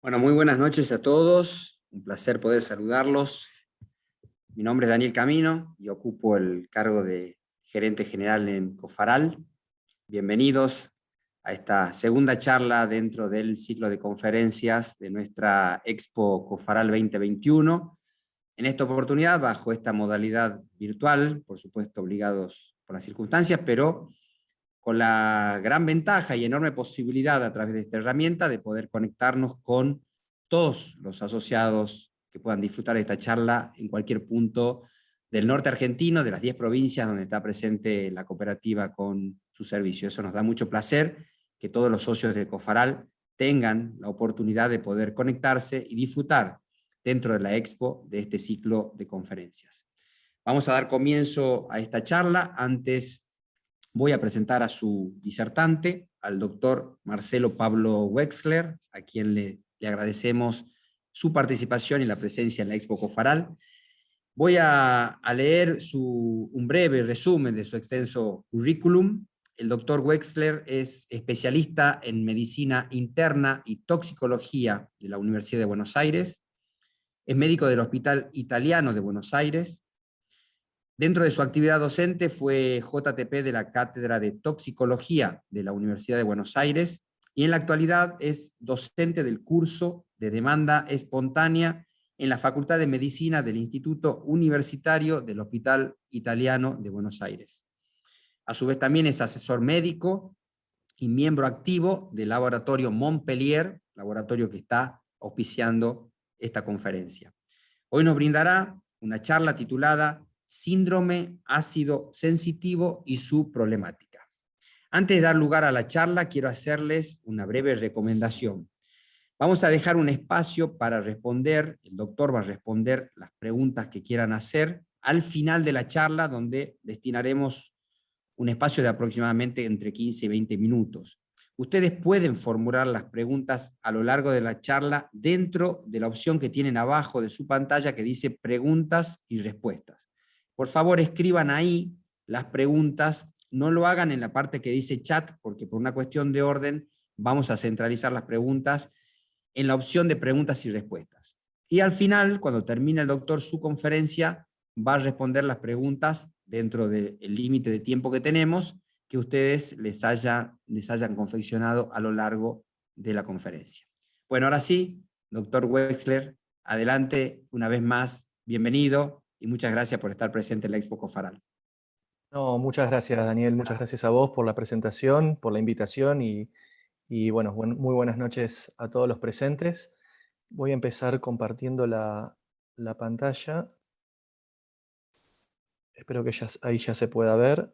Bueno, muy buenas noches a todos. Un placer poder saludarlos. Mi nombre es Daniel Camino y ocupo el cargo de gerente general en Cofaral. Bienvenidos a esta segunda charla dentro del ciclo de conferencias de nuestra Expo Cofaral 2021. En esta oportunidad, bajo esta modalidad virtual, por supuesto obligados por las circunstancias, pero con la gran ventaja y enorme posibilidad a través de esta herramienta de poder conectarnos con todos los asociados que puedan disfrutar de esta charla en cualquier punto del norte argentino, de las 10 provincias donde está presente la cooperativa con su servicio. Eso nos da mucho placer que todos los socios de Cofaral tengan la oportunidad de poder conectarse y disfrutar dentro de la Expo de este ciclo de conferencias. Vamos a dar comienzo a esta charla. Antes voy a presentar a su disertante, al doctor Marcelo Pablo Wexler, a quien le agradecemos su participación y la presencia en la Expo Cofaral. Voy a leer un breve resumen de su extenso currículum. El doctor Wexler es especialista en medicina interna y toxicología de la Universidad de Buenos Aires, es médico del Hospital Italiano de Buenos Aires. Dentro de su actividad docente fue JTP de la Cátedra de Toxicología de la Universidad de Buenos Aires y en la actualidad es docente del curso de demanda espontánea en la Facultad de Medicina del Instituto Universitario del Hospital Italiano de Buenos Aires. A su vez también es asesor médico y miembro activo del laboratorio Montpellier, laboratorio que está auspiciando esta conferencia. Hoy nos brindará una charla titulada Síndrome ácido sensitivo y su problemática. Antes de dar lugar a la charla, quiero hacerles una breve recomendación. Vamos a dejar un espacio para responder, el doctor va a responder las preguntas que quieran hacer al final de la charla, donde destinaremos un espacio de aproximadamente entre 15 y 20 minutos. Ustedes pueden formular las preguntas a lo largo de la charla dentro de la opción que tienen abajo de su pantalla que dice preguntas y respuestas. Por favor, escriban ahí las preguntas, no lo hagan en la parte que dice chat, porque por una cuestión de orden vamos a centralizar las preguntas en la opción de preguntas y respuestas. Y al final, cuando termine el doctor su conferencia, va a responder las preguntas dentro del límite de tiempo que tenemos, que ustedes les hayan confeccionado a lo largo de la conferencia. Bueno, ahora sí, doctor Wexler, adelante una vez más, bienvenido y muchas gracias por estar presente en la Expo Cofaral. No, muchas gracias, Daniel. Muchas gracias a vos por la presentación, por la invitación y bueno, muy buenas noches a todos los presentes. Voy a empezar compartiendo la pantalla. Espero que ahí ya se pueda ver.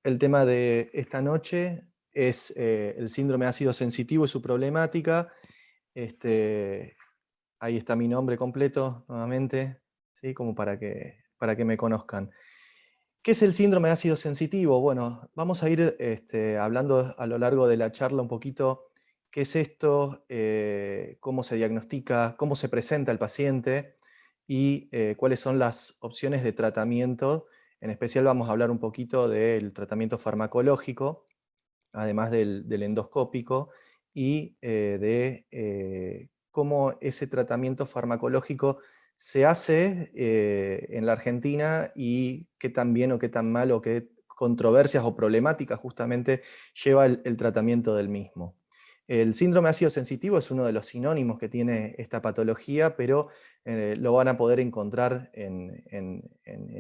El tema de esta noche es el síndrome ácido sensitivo y su problemática. Ahí está mi nombre completo nuevamente, ¿sí? Como para que me conozcan. ¿Qué es el síndrome ácido sensitivo? Bueno, vamos a ir hablando a lo largo de la charla un poquito qué es esto, cómo se diagnostica, cómo se presenta el paciente y cuáles son las opciones de tratamiento. En especial vamos a hablar un poquito del tratamiento farmacológico, además del endoscópico, y de cómo ese tratamiento farmacológico se hace en la Argentina y qué tan bien o qué tan mal o qué controversias o problemáticas justamente lleva el tratamiento del mismo. El síndrome ácido sensitivo es uno de los sinónimos que tiene esta patología, pero lo van a poder encontrar en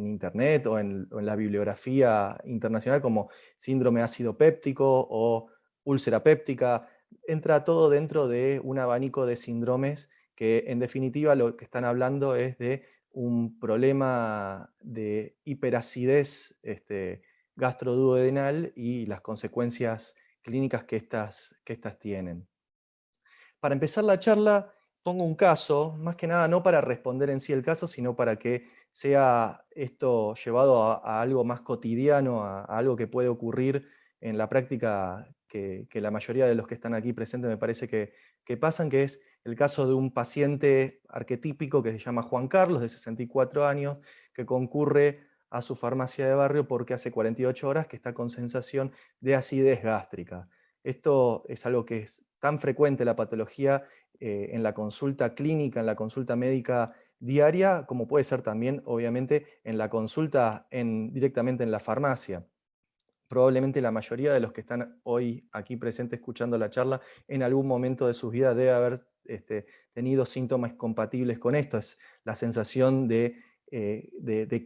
internet o en la bibliografía internacional como síndrome ácido péptico o úlcera péptica. Entra todo dentro de un abanico de síndromes que en definitiva lo que están hablando es de un problema de hiperacidez gastroduodenal y las consecuencias clínicas que estas tienen. Para empezar la charla, pongo un caso, más que nada no para responder en sí el caso, sino para que sea esto llevado a algo más cotidiano, a algo que puede ocurrir en la práctica que la mayoría de los que están aquí presentes me parece que pasan, que es el caso de un paciente arquetípico que se llama Juan Carlos, de 64 años, que concurre a su farmacia de barrio porque hace 48 horas que está con sensación de acidez gástrica. Esto es algo que es tan frecuente, la patología, en la consulta clínica, en la consulta médica diaria, como puede ser también, obviamente, en la consulta directamente en la farmacia. Probablemente la mayoría de los que están hoy aquí presentes escuchando la charla, en algún momento de sus vidas debe haber tenido síntomas compatibles con esto. Es la sensación de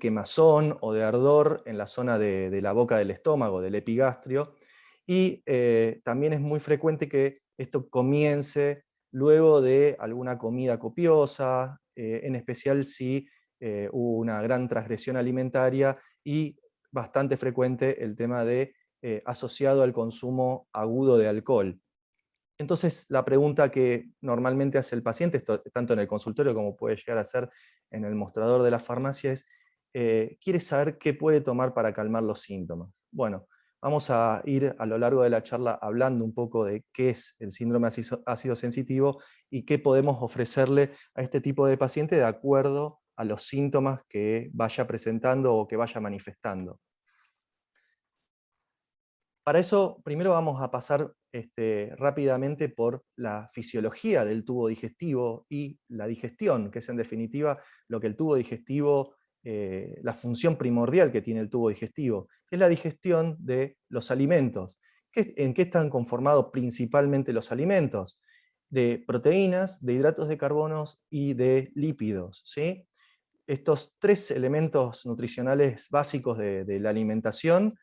quemazón o de ardor en la zona de la boca del estómago, del epigastrio. Y también es muy frecuente que esto comience luego de alguna comida copiosa, en especial si hubo una gran transgresión alimentaria, y bastante frecuente el tema de asociado al consumo agudo de alcohol. Entonces, la pregunta que normalmente hace el paciente, tanto en el consultorio como puede llegar a ser en el mostrador de la farmacia, es, ¿quiere saber qué puede tomar para calmar los síntomas? Bueno, vamos a ir a lo largo de la charla hablando un poco de qué es el síndrome ácido sensitivo y qué podemos ofrecerle a este tipo de paciente de acuerdo a los síntomas que vaya presentando o que vaya manifestando. Para eso, primero vamos a pasar rápidamente por la fisiología del tubo digestivo y la digestión, que es en definitiva lo que el tubo digestivo, la función primordial que tiene el tubo digestivo, que es la digestión de los alimentos. ¿En qué están conformados principalmente los alimentos? De proteínas, de hidratos de carbono y de lípidos, ¿sí? Estos tres elementos nutricionales básicos de la alimentación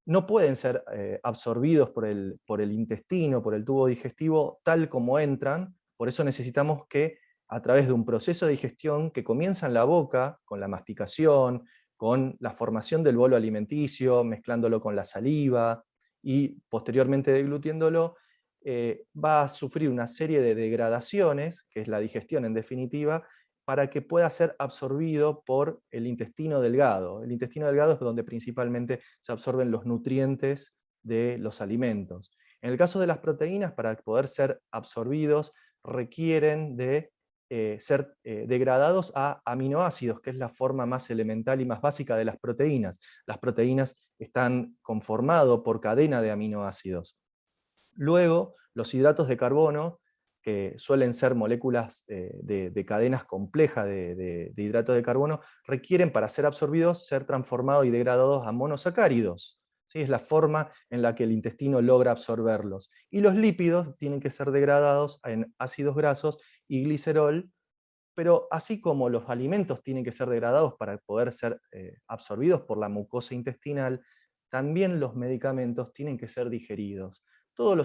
no pueden ser absorbidos por el intestino, por el tubo digestivo, tal como entran. Por eso necesitamos que, a través de un proceso de digestión que comienza en la boca, con la masticación, con la formación del bolo alimenticio, mezclándolo con la saliva y posteriormente deglutiéndolo, va a sufrir una serie de degradaciones, que es la digestión en definitiva, para que pueda ser absorbido por el intestino delgado. El intestino delgado es donde principalmente se absorben los nutrientes de los alimentos. En el caso de las proteínas, para poder ser absorbidos, requieren de ser degradados a aminoácidos, que es la forma más elemental y más básica de las proteínas. Las proteínas están conformadas por cadena de aminoácidos. Luego, los hidratos de carbono, que suelen ser moléculas de cadenas complejas de hidratos de carbono, requieren, para ser absorbidos, ser transformados y degradados a monosacáridos. ¿Sí? Es la forma en la que el intestino logra absorberlos. Y los lípidos tienen que ser degradados en ácidos grasos y glicerol, pero así como los alimentos tienen que ser degradados para poder ser absorbidos por la mucosa intestinal, también los medicamentos tienen que ser digeridos. Todos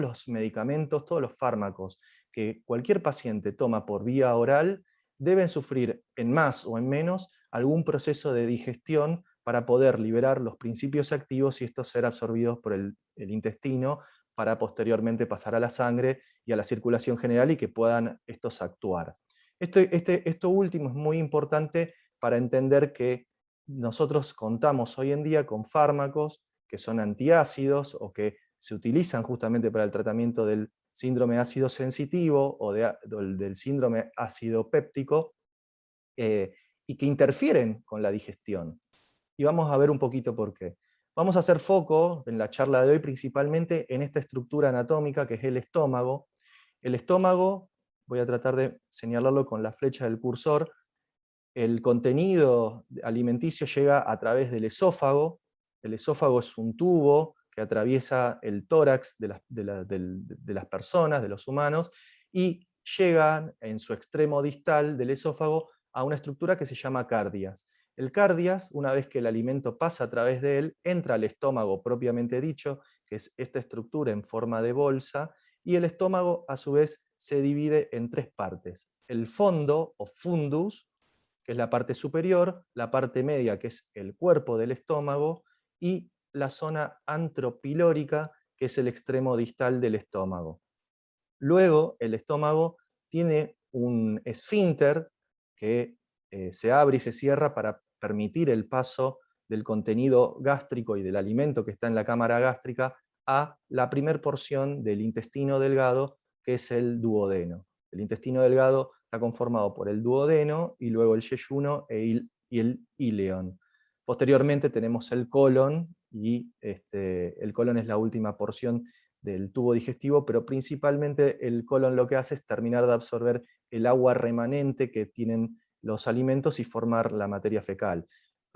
los medicamentos, todos los fármacos que cualquier paciente toma por vía oral deben sufrir, en más o en menos, algún proceso de digestión para poder liberar los principios activos y estos ser absorbidos por el intestino, para posteriormente pasar a la sangre y a la circulación general y que puedan estos actuar. Esto último es muy importante para entender que nosotros contamos hoy en día con fármacos que son antiácidos o que se utilizan justamente para el tratamiento del síndrome ácido sensitivo o del síndrome ácido péptico, y que interfieren con la digestión. Y vamos a ver un poquito por qué. Vamos a hacer foco en la charla de hoy principalmente en esta estructura anatómica que es el estómago. El estómago, voy a tratar de señalarlo con la flecha del cursor. El contenido alimenticio llega a través del esófago. El esófago es un tubo que atraviesa el tórax de las personas, de los humanos, y llegan en su extremo distal del esófago a una estructura que se llama cardias. El cardias, una vez que el alimento pasa a través de él, entra al estómago propiamente dicho, que es esta estructura en forma de bolsa, y el estómago a su vez se divide en tres partes: el fondo o fundus, que es la parte superior; la parte media, que es el cuerpo del estómago; y la zona antropilórica, que es el extremo distal del estómago. Luego, el estómago tiene un esfínter que se abre y se cierra para permitir el paso del contenido gástrico y del alimento que está en la cámara gástrica a la primer porción del intestino delgado, que es el duodeno. El intestino delgado está conformado por el duodeno y luego el yeyuno y el íleon. Posteriormente tenemos el colon, y el colon es la última porción del tubo digestivo, pero principalmente el colon lo que hace es terminar de absorber el agua remanente que tienen los alimentos y formar la materia fecal.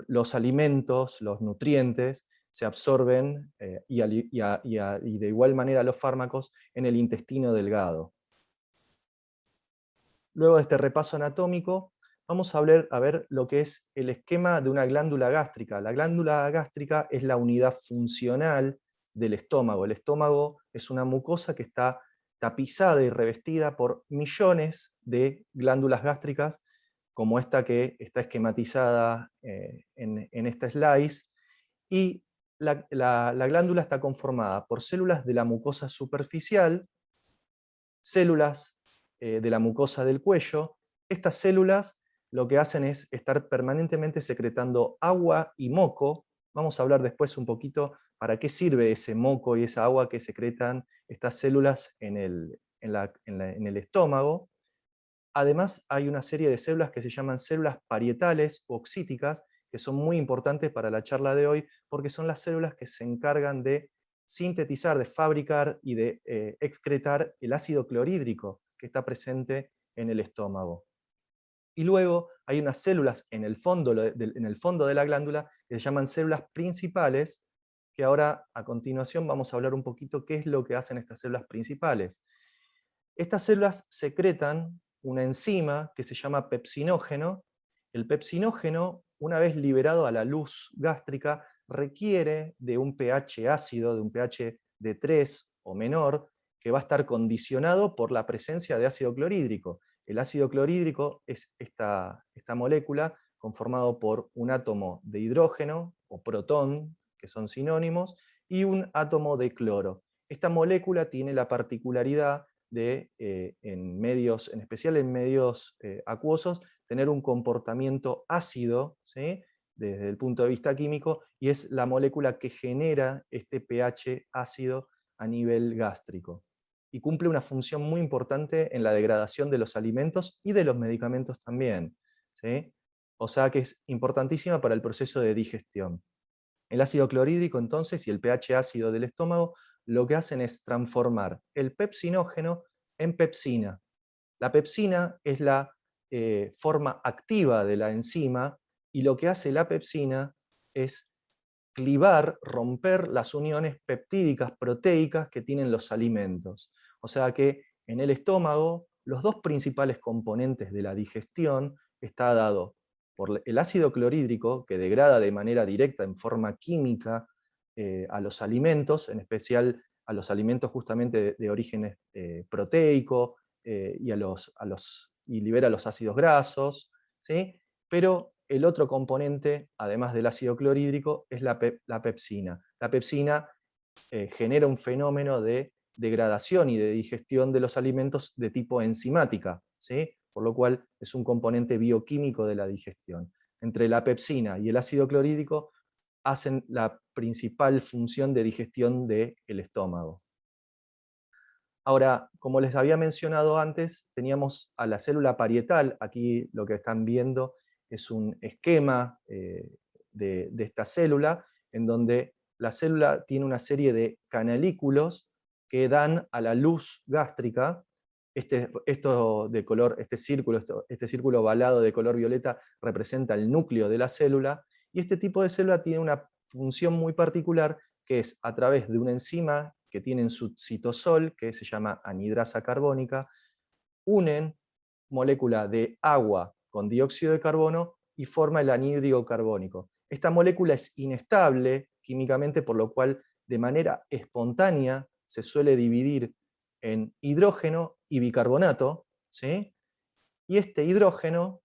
Los alimentos, los nutrientes, se absorben y de igual manera los fármacos en el intestino delgado. Luego de este repaso anatómico, vamos a ver lo que es el esquema de una glándula gástrica. La glándula gástrica es la unidad funcional del estómago. El estómago es una mucosa que está tapizada y revestida por millones de glándulas gástricas, como esta que está esquematizada en esta slice, y la glándula está conformada por células de la mucosa superficial, células de la mucosa del cuello. Estas células lo que hacen es estar permanentemente secretando agua y moco. Vamos a hablar después un poquito para qué sirve ese moco y esa agua que secretan estas células en el estómago. Además, hay una serie de células que se llaman células parietales o oxíticas, que son muy importantes para la charla de hoy, porque son las células que se encargan de sintetizar, de fabricar y de excretar el ácido clorhídrico que está presente en el estómago. Y luego hay unas células en el fondo de la glándula que se llaman células principales, que ahora a continuación vamos a hablar un poquito qué es lo que hacen estas células principales. Estas células secretan una enzima que se llama pepsinógeno. El pepsinógeno, una vez liberado a la luz gástrica, requiere de un pH ácido, de un pH de 3 o menor, que va a estar condicionado por la presencia de ácido clorhídrico. El ácido clorhídrico es esta molécula conformado por un átomo de hidrógeno o protón, que son sinónimos, y un átomo de cloro. Esta molécula tiene la particularidad de, en especial en medios acuosos, tener un comportamiento ácido, ¿sí?, desde el punto de vista químico, y es la molécula que genera este pH ácido a nivel gástrico. Y cumple una función muy importante en la degradación de los alimentos y de los medicamentos también, ¿sí? O sea que es importantísima para el proceso de digestión. El ácido clorhídrico entonces y el pH ácido del estómago lo que hacen es transformar el pepsinógeno en pepsina. La pepsina es la forma activa de la enzima, y lo que hace la pepsina es clivar, romper las uniones peptídicas proteicas que tienen los alimentos. O sea que en el estómago los dos principales componentes de la digestión está dado por el ácido clorhídrico, que degrada de manera directa en forma química a los alimentos, en especial a los alimentos justamente de origen proteico, y libera los ácidos grasos, ¿sí? Pero el otro componente, además del ácido clorhídrico, es la pepsina. La pepsina genera un fenómeno de degradación y de digestión de los alimentos de tipo enzimática, ¿sí? Por lo cual es un componente bioquímico de la digestión. Entre la pepsina y el ácido clorhídrico hacen la principal función de digestión del estómago. Ahora, como les había mencionado antes, teníamos a la célula parietal. Aquí lo que están viendo es un esquema de esta célula, en donde la célula tiene una serie de canalículos que dan a la luz gástrica. Este círculo ovalado de color violeta representa el núcleo de la célula, y este tipo de célula tiene una función muy particular, que es a través de una enzima que tienen su citosol, que se llama anhidrasa carbónica, unen molécula de agua con dióxido de carbono y forma el anhídrido carbónico. Esta molécula es inestable químicamente, por lo cual de manera espontánea se suele dividir en hidrógeno y bicarbonato, ¿sí? Y este hidrógeno,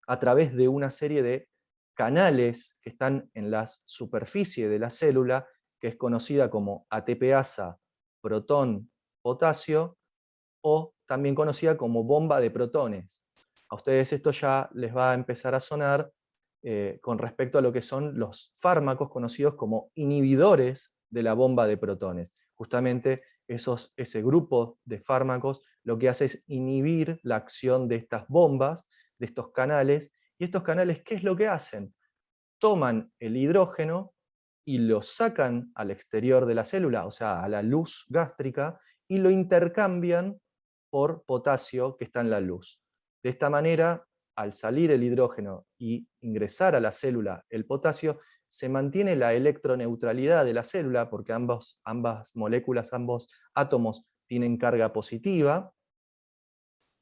a través de una serie de canales que están en la superficie de la célula, que es conocida como ATPasa, protón, potasio, o también conocida como bomba de protones. A ustedes esto ya les va a empezar a sonar con respecto a lo que son los fármacos conocidos como inhibidores de la bomba de protones. Justamente ese grupo de fármacos lo que hace es inhibir la acción de estas bombas, de estos canales. ¿Y estos canales qué es lo que hacen? Toman el hidrógeno y lo sacan al exterior de la célula, o sea, a la luz gástrica, y lo intercambian por potasio que está en la luz. De esta manera, al salir el hidrógeno y ingresar a la célula el potasio, se mantiene la electroneutralidad de la célula, porque ambas moléculas, ambos átomos tienen carga positiva,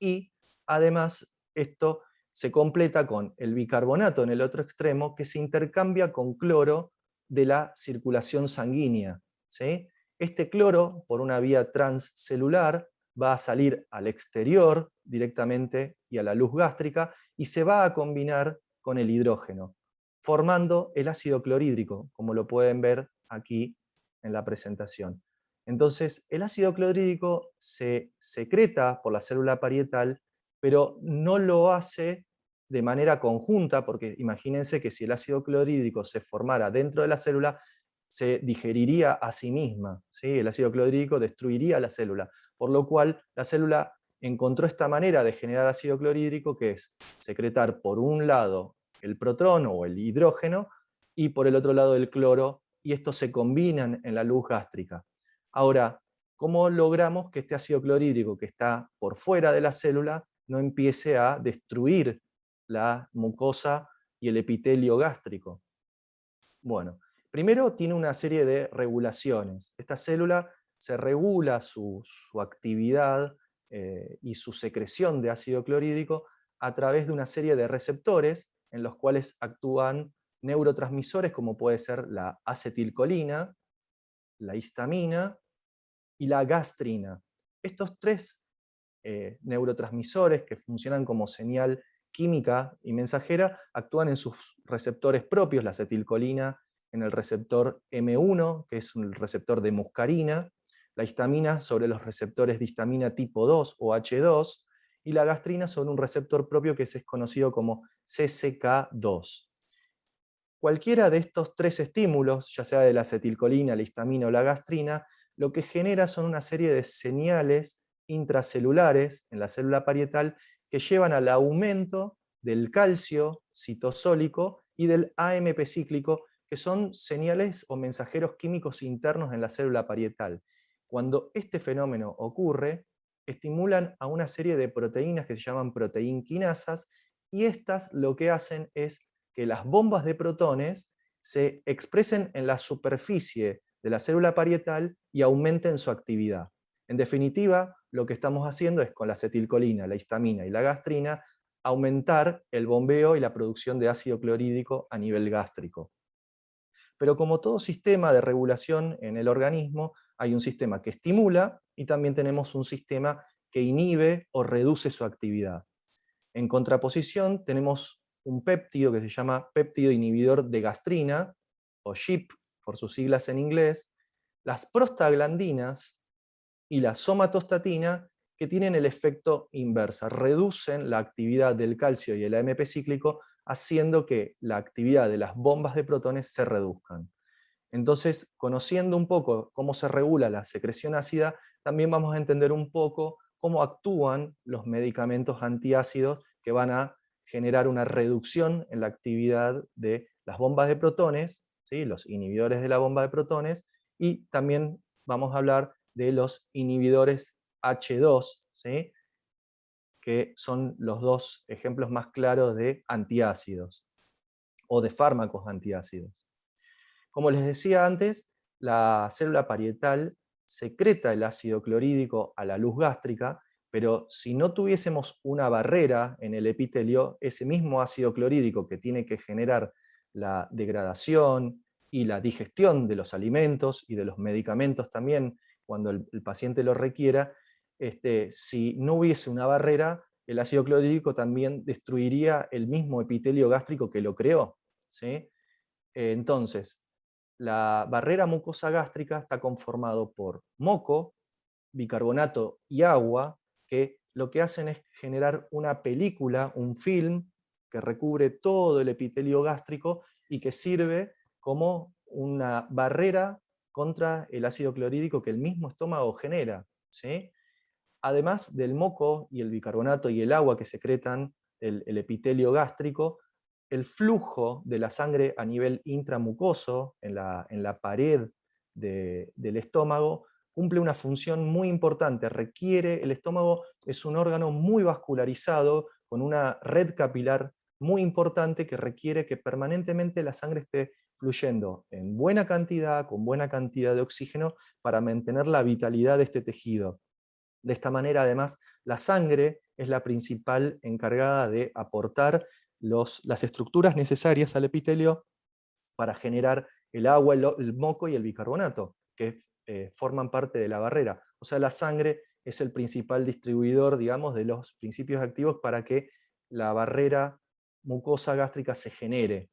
y además esto se completa con el bicarbonato en el otro extremo, que se intercambia con cloro de la circulación sanguínea, ¿sí? Este cloro, por una vía transcelular, va a salir al exterior directamente y a la luz gástrica, y se va a combinar con el hidrógeno, formando el ácido clorhídrico, como lo pueden ver aquí en la presentación. Entonces, el ácido clorhídrico se secreta por la célula parietal, pero no lo hace de manera conjunta, porque imagínense que si el ácido clorhídrico se formara dentro de la célula, se digeriría a sí misma, ¿sí? El ácido clorhídrico destruiría la célula, por lo cual la célula encontró esta manera de generar ácido clorhídrico, que es secretar por un lado el protón o el hidrógeno, y por el otro lado el cloro, y estos se combinan en la luz gástrica. Ahora, ¿cómo logramos que este ácido clorhídrico que está por fuera de la célula no empiece a destruir la mucosa y el epitelio gástrico? Bueno, primero tiene una serie de regulaciones. Esta célula se regula su actividad y su secreción de ácido clorhídrico a través de una serie de receptores en los cuales actúan neurotransmisores como puede ser la acetilcolina, la histamina y la gastrina. Estos tres neurotransmisores que funcionan como señal química y mensajera actúan en sus receptores propios, la acetilcolina en el receptor M1, que es un receptor de muscarina, la histamina sobre los receptores de histamina tipo 2 o H2, y la gastrina sobre un receptor propio que es conocido como CCK2. Cualquiera de estos tres estímulos, ya sea de la acetilcolina, la histamina o la gastrina, lo que genera son una serie de señales intracelulares en la célula parietal que llevan al aumento del calcio citosólico y del AMP cíclico, que son señales o mensajeros químicos internos en la célula parietal. Cuando este fenómeno ocurre, estimulan a una serie de proteínas que se llaman proteinquinasas, y estas lo que hacen es que las bombas de protones se expresen en la superficie de la célula parietal y aumenten su actividad. En definitiva, lo que estamos haciendo es con la acetilcolina, la histamina y la gastrina, aumentar el bombeo y la producción de ácido clorhídrico a nivel gástrico. Pero como todo sistema de regulación en el organismo, hay un sistema que estimula y también tenemos un sistema que inhibe o reduce su actividad. En contraposición, tenemos un péptido que se llama péptido inhibidor de gastrina, o GIP por sus siglas en inglés, las prostaglandinas y la somatostatina, que tienen el efecto inversa, reducen la actividad del calcio y el AMP cíclico, haciendo que la actividad de las bombas de protones se reduzcan. Entonces, conociendo un poco cómo se regula la secreción ácida, también vamos a entender un poco cómo actúan los medicamentos antiácidos que van a generar una reducción en la actividad de las bombas de protones, ¿sí? Los inhibidores de la bomba de protones, y también vamos a hablar de los inhibidores H2, ¿sí? Que son los dos ejemplos más claros de antiácidos o de fármacos antiácidos. Como les decía antes, la célula parietal secreta el ácido clorhídrico a la luz gástrica, pero si no tuviésemos una barrera en el epitelio, ese mismo ácido clorhídrico que tiene que generar la degradación y la digestión de los alimentos y de los medicamentos también, cuando el paciente lo requiera, si no hubiese una barrera, el ácido clorhídrico también destruiría el mismo epitelio gástrico que lo creó, ¿sí? Entonces, la barrera mucosa gástrica está conformado por moco, bicarbonato y agua, que lo que hacen es generar una película, un film, que recubre todo el epitelio gástrico y que sirve como una barrera contra el ácido clorhídrico que el mismo estómago genera, ¿sí? Además del moco y el bicarbonato y el agua que secretan el epitelio gástrico, el flujo de la sangre a nivel intramucoso, en la pared del estómago, cumple una función muy importante. El estómago es un órgano muy vascularizado, con una red capilar muy importante que requiere que permanentemente la sangre esté fluyendo en buena cantidad, con buena cantidad de oxígeno, para mantener la vitalidad de este tejido. De esta manera, además, la sangre es la principal encargada de aportar las estructuras necesarias al epitelio para generar el agua, el moco y el bicarbonato, que forman parte de la barrera. O sea, la sangre es el principal distribuidor, digamos, de los principios activos para que la barrera mucosa gástrica se genere.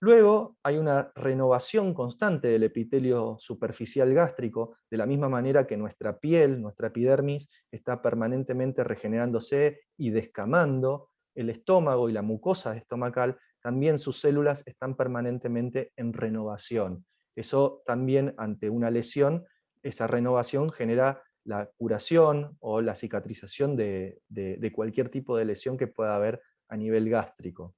Luego hay una renovación constante del epitelio superficial gástrico, de la misma manera que nuestra piel, nuestra epidermis, está permanentemente regenerándose y descamando. El estómago y la mucosa estomacal, también sus células están permanentemente en renovación. Eso también, ante una lesión, esa renovación genera la curación o la cicatrización de cualquier tipo de lesión que pueda haber a nivel gástrico.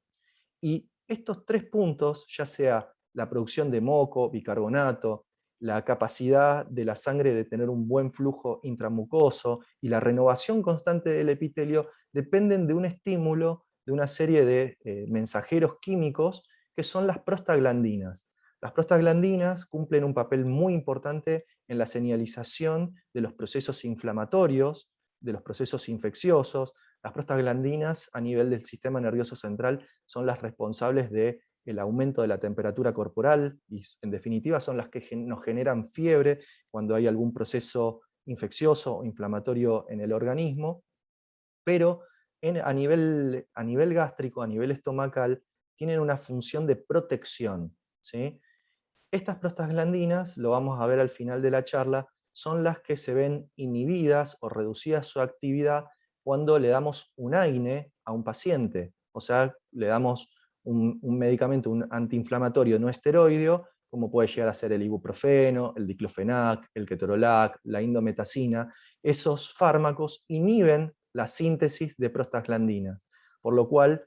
Y estos tres puntos, ya sea la producción de moco, bicarbonato, la capacidad de la sangre de tener un buen flujo intramucoso y la renovación constante del epitelio, dependen de un estímulo, de una serie de mensajeros químicos que son las prostaglandinas. Las prostaglandinas cumplen un papel muy importante en la señalización de los procesos inflamatorios, de los procesos infecciosos. Las prostaglandinas a nivel del sistema nervioso central son las responsables del aumento de la temperatura corporal y, en definitiva, son las que nos generan fiebre cuando hay algún proceso infeccioso o inflamatorio en el organismo. Pero a nivel gástrico, a nivel estomacal, tienen una función de protección, ¿sí? Estas prostaglandinas, lo vamos a ver al final de la charla, son las que se ven inhibidas o reducidas su actividad cuando le damos un AINE a un paciente. O sea, le damos un medicamento, un antiinflamatorio no esteroideo, como puede llegar a ser el ibuprofeno, el diclofenac, el ketorolac, la indometacina. Esos fármacos inhiben la síntesis de prostaglandinas, por lo cual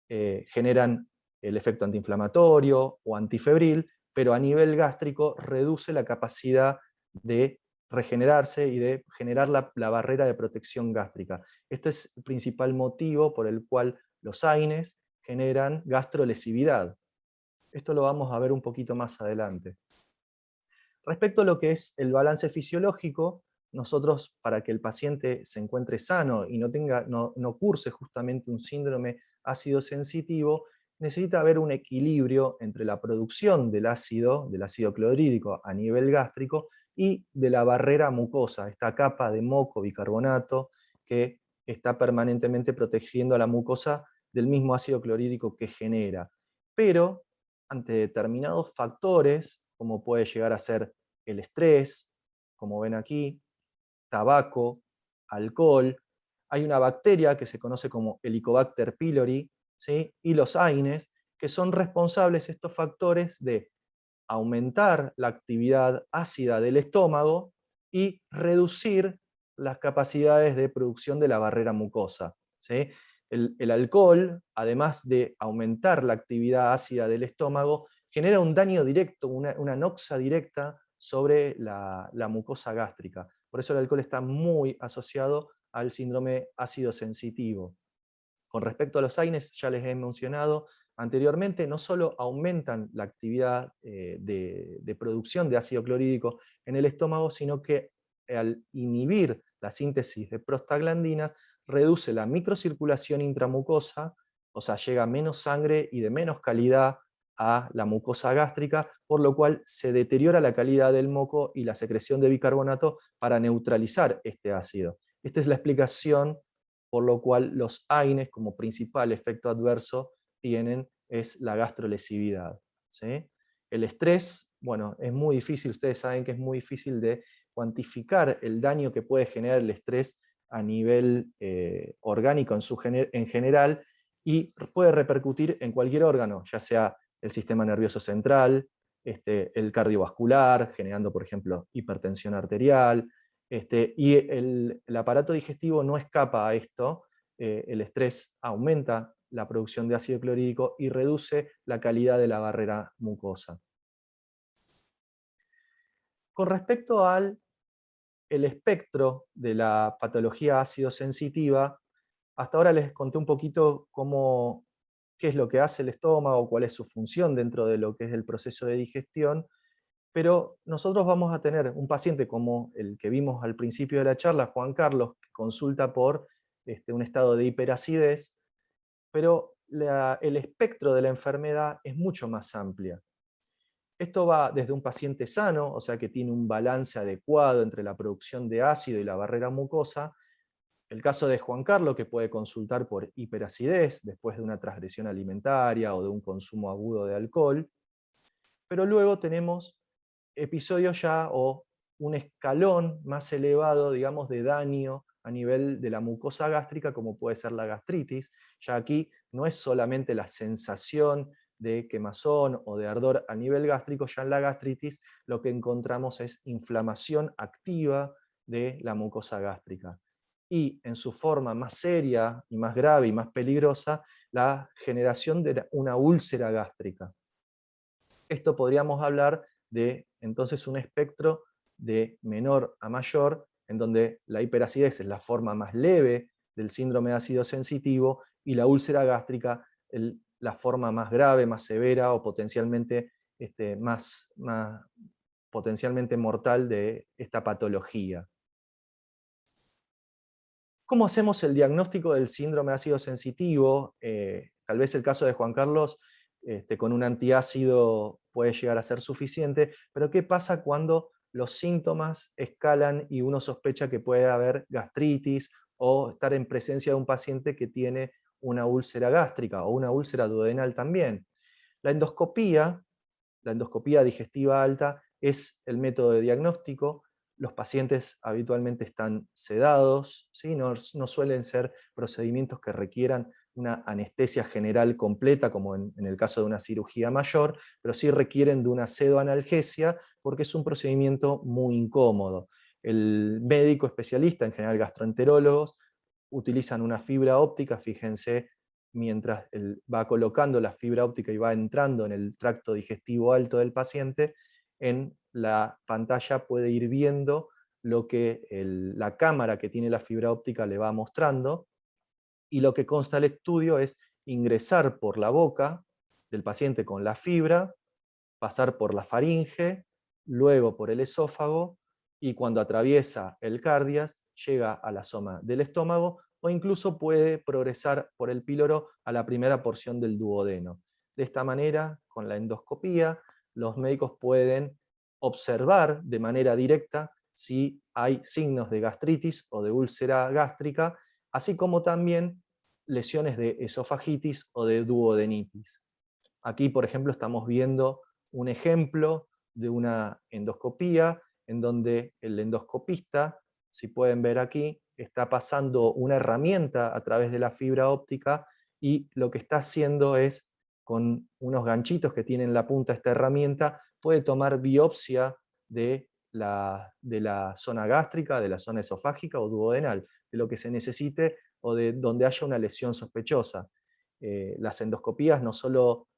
generan el efecto antiinflamatorio o antifebril, pero a nivel gástrico reduce la capacidad de regenerarse y de generar la barrera de protección gástrica. Este es el principal motivo por el cual los AINES generan gastrolesividad. Esto lo vamos a ver un poquito más adelante. Respecto a lo que es el balance fisiológico, nosotros, para que el paciente se encuentre sano y no curse justamente un síndrome ácido sensitivo, necesita haber un equilibrio entre la producción del ácido clorhídrico a nivel gástrico y de la barrera mucosa, esta capa de moco bicarbonato que está permanentemente protegiendo a la mucosa del mismo ácido clorhídrico que genera. Pero ante determinados factores, como puede llegar a ser el estrés, como ven aquí, tabaco, alcohol, hay una bacteria que se conoce como Helicobacter pylori, ¿sí? Y los AINES, que son responsables estos factores de aumentar la actividad ácida del estómago y reducir las capacidades de producción de la barrera mucosa, ¿sí? El alcohol, además de aumentar la actividad ácida del estómago, genera un daño directo, una noxa directa sobre la mucosa gástrica. Por eso el alcohol está muy asociado al síndrome ácido sensitivo. Con respecto a los AINES, ya les he mencionado anteriormente, no solo aumentan la actividad de producción de ácido clorhídrico en el estómago, sino que al inhibir la síntesis de prostaglandinas, reduce la microcirculación intramucosa, o sea, llega menos sangre y de menos calidad a la mucosa gástrica, por lo cual se deteriora la calidad del moco y la secreción de bicarbonato para neutralizar este ácido. Esta es la explicación por lo cual los AINES como principal efecto adverso tienen es la gastrolesividad, ¿sí? El estrés, bueno, es muy difícil, ustedes saben que es muy difícil de cuantificar el daño que puede generar el estrés a nivel orgánico en general, y puede repercutir en cualquier órgano, ya sea el sistema nervioso central, el cardiovascular, generando, por ejemplo, hipertensión arterial, y el aparato digestivo no escapa a esto. El estrés aumenta la producción de ácido clorhídrico y reduce la calidad de la barrera mucosa. Con respecto al espectro de la patología ácido sensitiva, hasta ahora les conté un poquito qué es lo que hace el estómago, cuál es su función dentro de lo que es el proceso de digestión, pero nosotros vamos a tener un paciente como el que vimos al principio de la charla, Juan Carlos, que consulta por un estado de hiperacidez, pero el espectro de la enfermedad es mucho más amplia. Esto va desde un paciente sano, o sea que tiene un balance adecuado entre la producción de ácido y la barrera mucosa. El caso de Juan Carlos, que puede consultar por hiperacidez después de una transgresión alimentaria o de un consumo agudo de alcohol. Pero luego tenemos episodios ya o un escalón más elevado, digamos, de daño a nivel de la mucosa gástrica, como puede ser la gastritis. Ya aquí no es solamente la sensación de quemazón o de ardor a nivel gástrico, ya en la gastritis lo que encontramos es inflamación activa de la mucosa gástrica. Y en su forma más seria y más grave y más peligrosa, la generación de una úlcera gástrica. Esto podríamos hablar de entonces un espectro de menor a mayor, en donde la hiperacidez es la forma más leve del síndrome de ácido sensitivo y la úlcera gástrica la forma más grave, más severa o potencialmente, potencialmente mortal de esta patología. ¿Cómo hacemos el diagnóstico del síndrome de ácido sensitivo? Tal vez el caso de Juan Carlos con un antiácido puede llegar a ser suficiente, pero ¿qué pasa cuando los síntomas escalan y uno sospecha que puede haber gastritis o estar en presencia de un paciente que tiene una úlcera gástrica o una úlcera duodenal también? La endoscopía digestiva alta es el método de diagnóstico. Los pacientes habitualmente están sedados, ¿sí? No suelen ser procedimientos que requieran una anestesia general completa, como en el caso de una cirugía mayor, pero sí requieren de una sedoanalgesia porque es un procedimiento muy incómodo. El médico especialista, en general gastroenterólogos, utilizan una fibra óptica, fíjense, mientras él va colocando la fibra óptica y va entrando en el tracto digestivo alto del paciente, en la pantalla puede ir viendo lo que la cámara que tiene la fibra óptica le va mostrando, y lo que consta del estudio es ingresar por la boca del paciente con la fibra, pasar por la faringe, luego por el esófago, y cuando atraviesa el cardias, llega a la zona del estómago, o incluso puede progresar por el píloro a la primera porción del duodeno. De esta manera, con la endoscopía, los médicos pueden observar de manera directa si hay signos de gastritis o de úlcera gástrica, así como también lesiones de esofagitis o de duodenitis. Aquí, por ejemplo, estamos viendo un ejemplo de una endoscopía en donde el endoscopista, si pueden ver aquí, está pasando una herramienta a través de la fibra óptica y lo que está haciendo es, con unos ganchitos que tiene en la punta esta herramienta, puede tomar biopsia de la zona gástrica, de la zona esofágica o duodenal, de lo que se necesite o de donde haya una lesión sospechosa. Las endoscopías no solo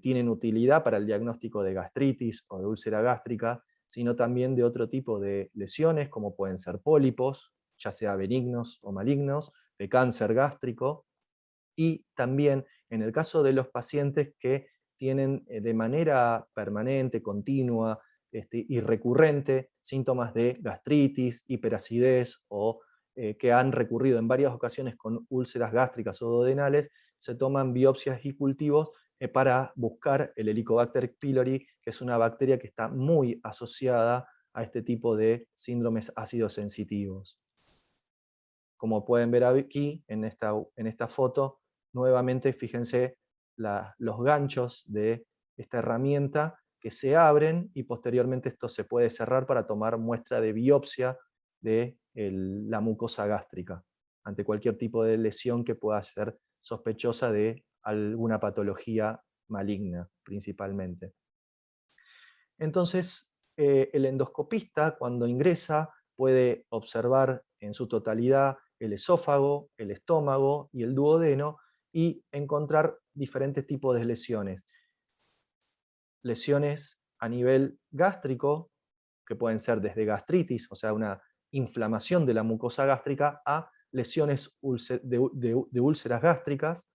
tienen utilidad para el diagnóstico de gastritis o de úlcera gástrica, sino también de otro tipo de lesiones, como pueden ser pólipos, ya sea benignos o malignos, de cáncer gástrico, y también en el caso de los pacientes que tienen de manera permanente, continua y recurrente síntomas de gastritis, hiperacidez o que han recurrido en varias ocasiones con úlceras gástricas o duodenales, se toman biopsias y cultivos para buscar el Helicobacter pylori, que es una bacteria que está muy asociada a este tipo de síndromes ácidos sensitivos. Como pueden ver aquí en esta foto, nuevamente fíjense los ganchos de esta herramienta que se abren y posteriormente esto se puede cerrar para tomar muestra de biopsia de la mucosa gástrica ante cualquier tipo de lesión que pueda ser sospechosa de alguna patología maligna principalmente. Entonces, el endoscopista cuando ingresa puede observar en su totalidad el esófago, el estómago y el duodeno, y encontrar diferentes tipos de lesiones. Lesiones a nivel gástrico, que pueden ser desde gastritis, o sea, una inflamación de la mucosa gástrica, a lesiones de úlceras gástricas.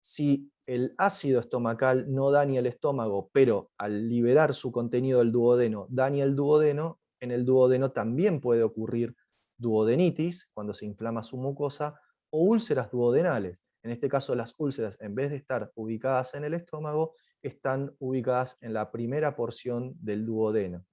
Si el ácido estomacal no daña el estómago, pero al liberar su contenido del duodeno daña el duodeno, en el duodeno también puede ocurrir duodenitis, cuando se inflama su mucosa, o úlceras duodenales. En este caso, las úlceras, en vez de estar ubicadas en el estómago, están ubicadas en la primera porción del duodeno.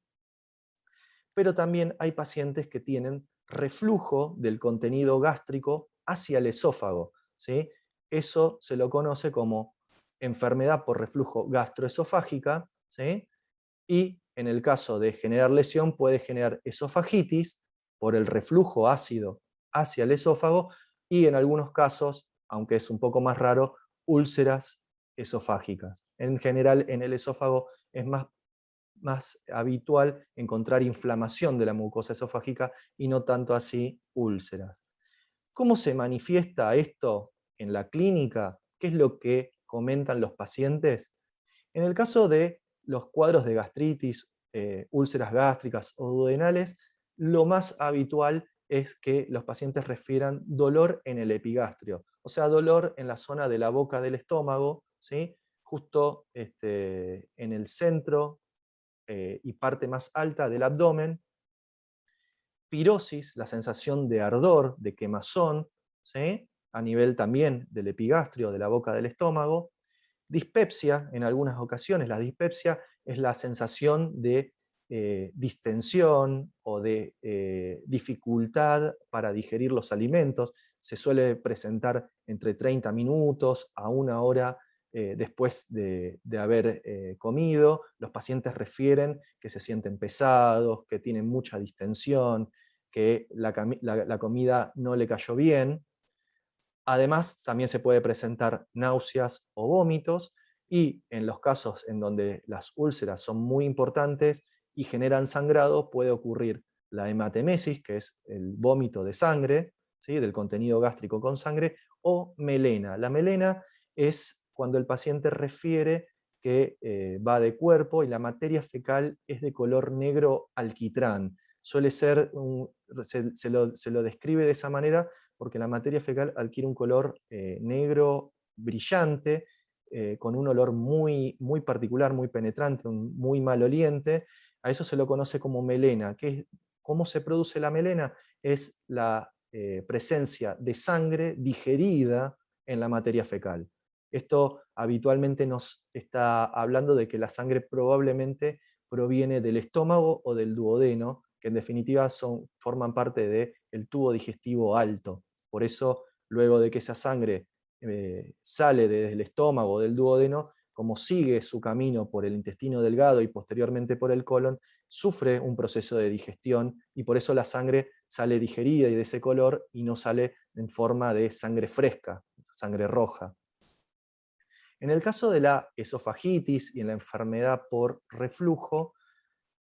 Pero también hay pacientes que tienen reflujo del contenido gástrico hacia el esófago, ¿sí? Eso se lo conoce como enfermedad por reflujo gastroesofágica, ¿sí? Y en el caso de generar lesión puede generar esofagitis por el reflujo ácido hacia el esófago y en algunos casos, aunque es un poco más raro, úlceras esofágicas. En general en el esófago es más habitual encontrar inflamación de la mucosa esofágica y no tanto así úlceras. ¿Cómo se manifiesta esto en la clínica? ¿Qué es lo que comentan los pacientes? En el caso de los cuadros de gastritis, úlceras gástricas o duodenales, lo más habitual es que los pacientes refieran dolor en el epigastrio, o sea, dolor en la zona de la boca del estómago, ¿sí? Justo en el centro y parte más alta del abdomen, pirosis, la sensación de ardor, de quemazón, ¿sí? A nivel también del epigastrio, de la boca del estómago, dispepsia, en algunas ocasiones la dispepsia es la sensación de distensión o de dificultad para digerir los alimentos, se suele presentar entre 30 minutos a 1 hora después de haber comido. Los pacientes refieren que se sienten pesados, que tienen mucha distensión, que la comida no le cayó bien. Además, también se puede presentar náuseas o vómitos, y en los casos en donde las úlceras son muy importantes y generan sangrado, puede ocurrir la hematemesis, que es el vómito de sangre, ¿sí? Del contenido gástrico con sangre, o melena. La melena es cuando el paciente refiere que va de cuerpo y la materia fecal es de color negro alquitrán. Suele ser, se lo describe de esa manera porque la materia fecal adquiere un color negro brillante, con un olor muy, muy particular, muy penetrante, muy maloliente. A eso se lo conoce como melena. ¿Cómo se produce la melena? Es la presencia de sangre digerida en la materia fecal. Esto habitualmente nos está hablando de que la sangre probablemente proviene del estómago o del duodeno, que en definitiva forman parte del tubo digestivo alto. Por eso, luego de que esa sangre sale desde el estómago o del duodeno, como sigue su camino por el intestino delgado y posteriormente por el colon, sufre un proceso de digestión y por eso la sangre sale digerida y de ese color y no sale en forma de sangre fresca, sangre roja. En el caso de la esofagitis y en la enfermedad por reflujo,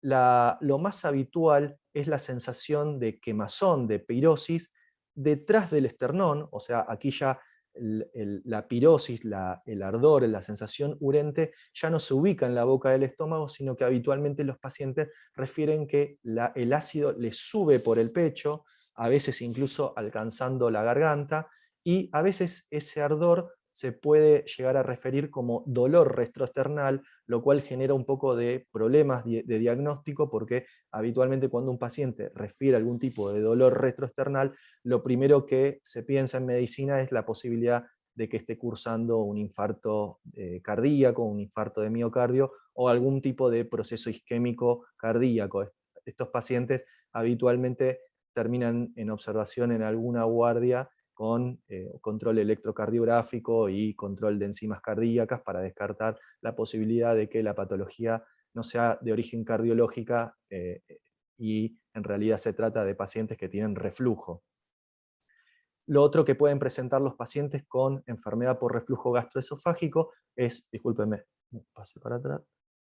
lo más habitual es la sensación de quemazón, de pirosis, detrás del esternón, o sea, aquí ya la pirosis, el ardor, la sensación urente, ya no se ubica en la boca del estómago, sino que habitualmente los pacientes refieren que el ácido les sube por el pecho, a veces incluso alcanzando la garganta, y a veces ese ardor se puede llegar a referir como dolor retroesternal, lo cual genera un poco de problemas de diagnóstico, porque habitualmente cuando un paciente refiere algún tipo de dolor retroesternal, lo primero que se piensa en medicina es la posibilidad de que esté cursando un infarto cardíaco, un infarto de miocardio o algún tipo de proceso isquémico cardíaco. Estos pacientes habitualmente terminan en observación en alguna guardia con control electrocardiográfico y control de enzimas cardíacas para descartar la posibilidad de que la patología no sea de origen cardiológica y en realidad se trata de pacientes que tienen reflujo. Lo otro que pueden presentar los pacientes con enfermedad por reflujo gastroesofágico es, discúlpenme, pasé para atrás,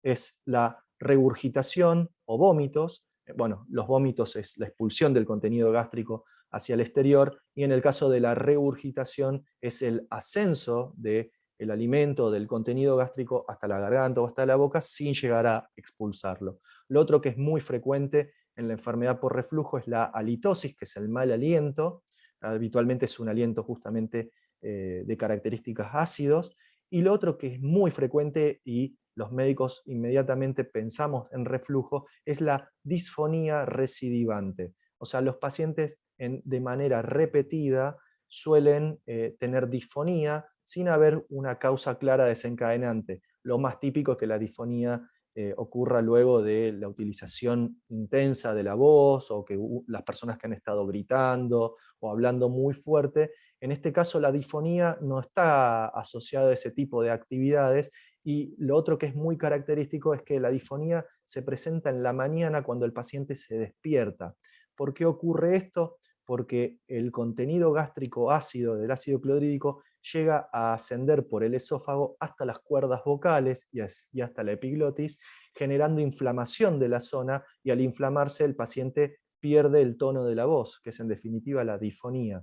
es la regurgitación o vómitos. Bueno, los vómitos es la expulsión del contenido gástrico hacia el exterior, y en el caso de la regurgitación es el ascenso del alimento, del contenido gástrico hasta la garganta o hasta la boca sin llegar a expulsarlo. Lo otro que es muy frecuente en la enfermedad por reflujo es la halitosis, que es el mal aliento. Habitualmente es un aliento justamente de características ácidos. Y lo otro que es muy frecuente y los médicos inmediatamente pensamos en reflujo es la disfonía recidivante. O sea, los pacientes de manera repetida suelen tener disfonía sin haber una causa clara desencadenante. Lo más típico es que la disfonía ocurra luego de la utilización intensa de la voz, o que las personas que han estado gritando o hablando muy fuerte. En este caso la disfonía no está asociada a ese tipo de actividades, y lo otro que es muy característico es que la disfonía se presenta en la mañana cuando el paciente se despierta. ¿Por qué ocurre esto? Porque el contenido gástrico ácido del ácido clorhídrico llega a ascender por el esófago hasta las cuerdas vocales y hasta la epiglotis, generando inflamación de la zona, y al inflamarse el paciente pierde el tono de la voz, que es en definitiva la disfonía.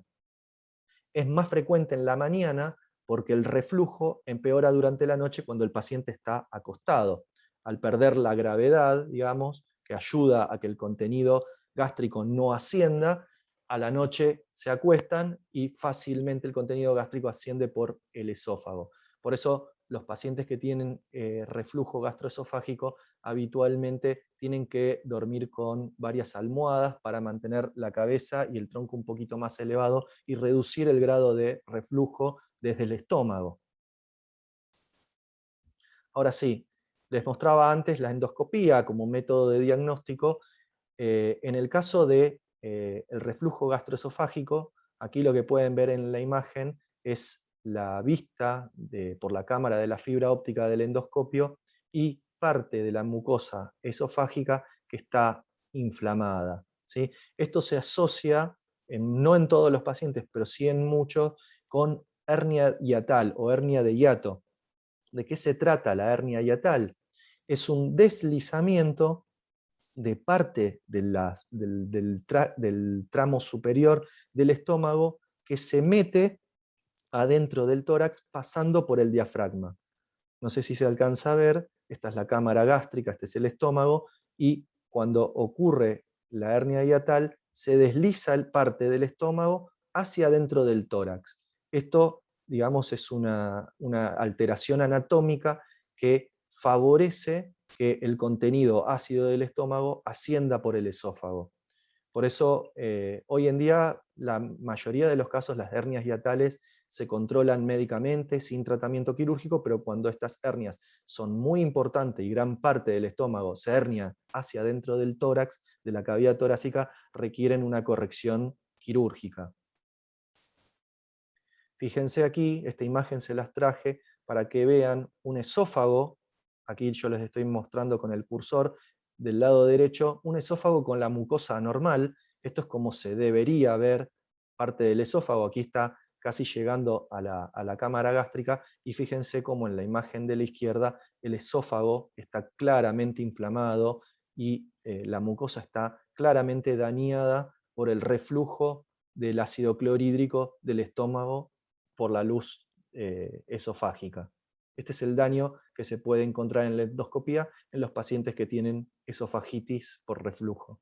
Es más frecuente en la mañana porque el reflujo empeora durante la noche cuando el paciente está acostado. Al perder la gravedad, digamos, que ayuda a que el contenido gástrico no ascienda, a la noche se acuestan y fácilmente el contenido gástrico asciende por el esófago. Por eso los pacientes que tienen reflujo gastroesofágico habitualmente tienen que dormir con varias almohadas para mantener la cabeza y el tronco un poquito más elevado y reducir el grado de reflujo desde el estómago. Ahora sí, les mostraba antes la endoscopía como método de diagnóstico. En el caso de el reflujo gastroesofágico, aquí lo que pueden ver en la imagen es la vista por la cámara de la fibra óptica del endoscopio y parte de la mucosa esofágica que está inflamada, ¿sí? Esto se asocia, no en todos los pacientes, pero sí en muchos, con hernia hiatal o hernia de hiato. ¿De qué se trata la hernia hiatal? Es un deslizamiento de parte del tramo superior del estómago que se mete adentro del tórax pasando por el diafragma. No sé si se alcanza a ver, esta es la cámara gástrica, este es el estómago, y cuando ocurre la hernia hiatal se desliza parte del estómago hacia adentro del tórax. Esto, digamos, es una alteración anatómica que favorece que el contenido ácido del estómago ascienda por el esófago. Por eso, hoy en día, la mayoría de los casos, las hernias hiatales se controlan médicamente, sin tratamiento quirúrgico, pero cuando estas hernias son muy importantes y gran parte del estómago se hernia hacia adentro del tórax, de la cavidad torácica, requieren una corrección quirúrgica. Fíjense aquí, esta imagen se las traje para que vean un esófago. Aquí yo les estoy mostrando con el cursor del lado derecho un esófago con la mucosa normal. Esto es como se debería ver parte del esófago. Aquí está casi llegando a la cámara gástrica, y fíjense cómo en la imagen de la izquierda el esófago está claramente inflamado y la mucosa está claramente dañada por el reflujo del ácido clorhídrico del estómago por la luz esofágica. Este es el daño que se puede encontrar en la endoscopía en los pacientes que tienen esofagitis por reflujo.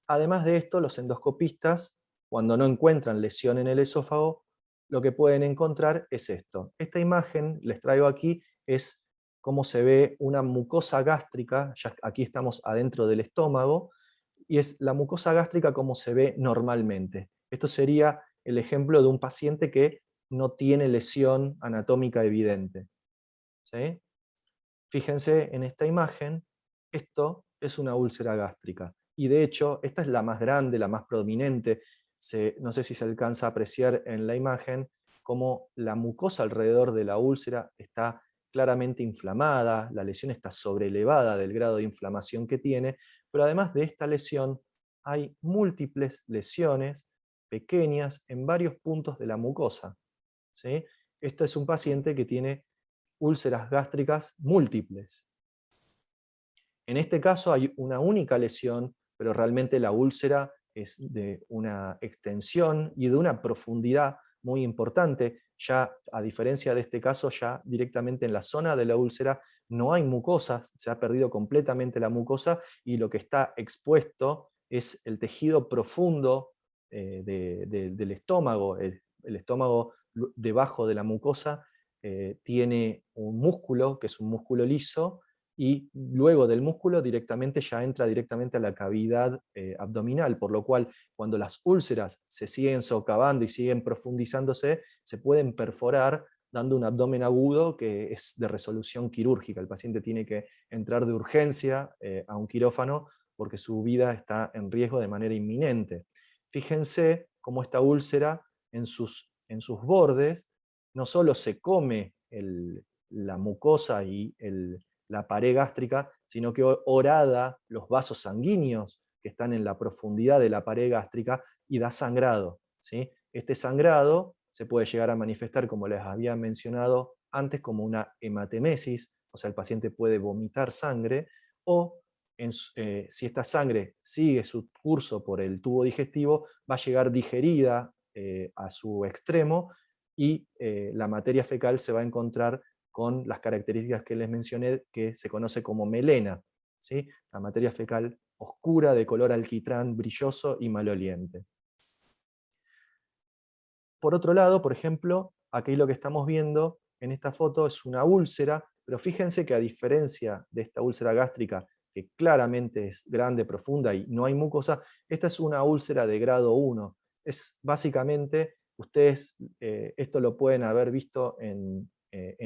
Además de esto, los endoscopistas, cuando no encuentran lesión en el esófago, lo que pueden encontrar es esto. Esta imagen, les traigo aquí, es cómo se ve una mucosa gástrica. Ya aquí estamos adentro del estómago, y es la mucosa gástrica como se ve normalmente. Esto sería el ejemplo de un paciente que no tiene lesión anatómica evidente, ¿sí? Fíjense en esta imagen, esto es una úlcera gástrica. Y de hecho, esta es la más grande, la más prominente. No sé si se alcanza a apreciar en la imagen cómo la mucosa alrededor de la úlcera está claramente inflamada, la lesión está sobrelevada del grado de inflamación que tiene, pero además de esta lesión hay múltiples lesiones pequeñas en varios puntos de la mucosa, ¿sí? Este es un paciente que tiene úlceras gástricas múltiples. En este caso hay una única lesión pero realmente la úlcera es de una extensión y de una profundidad muy importante. Ya, a diferencia de este caso, ya directamente en la zona de la úlcera no hay mucosa, se ha perdido completamente la mucosa y lo que está expuesto es el tejido profundo del estómago. El estómago debajo de la mucosa tiene un músculo, que es un músculo liso, y luego del músculo directamente ya entra directamente a la cavidad abdominal, por lo cual cuando las úlceras se siguen socavando y siguen profundizándose, se pueden perforar dando un abdomen agudo que es de resolución quirúrgica. El paciente tiene que entrar de urgencia a un quirófano porque su vida está en riesgo de manera inminente. Fíjense cómo esta úlcera en sus bordes no solo se come la mucosa y la pared gástrica, sino que horada los vasos sanguíneos que están en la profundidad de la pared gástrica y da sangrado, ¿sí? Este sangrado se puede llegar a manifestar, como les había mencionado antes, como una hematemesis, o sea, el paciente puede vomitar sangre, o si esta sangre sigue su curso por el tubo digestivo, va a llegar digerida a su extremo y la materia fecal se va a encontrar con las características que les mencioné, que se conoce como melena, ¿sí? La materia fecal oscura, de color alquitrán, brilloso y maloliente. Por otro lado, por ejemplo, aquí lo que estamos viendo en esta foto es una úlcera, pero fíjense que a diferencia de esta úlcera gástrica, que claramente es grande, profunda y no hay mucosa, esta es una úlcera de grado 1. Es básicamente, ustedes esto lo pueden haber visto en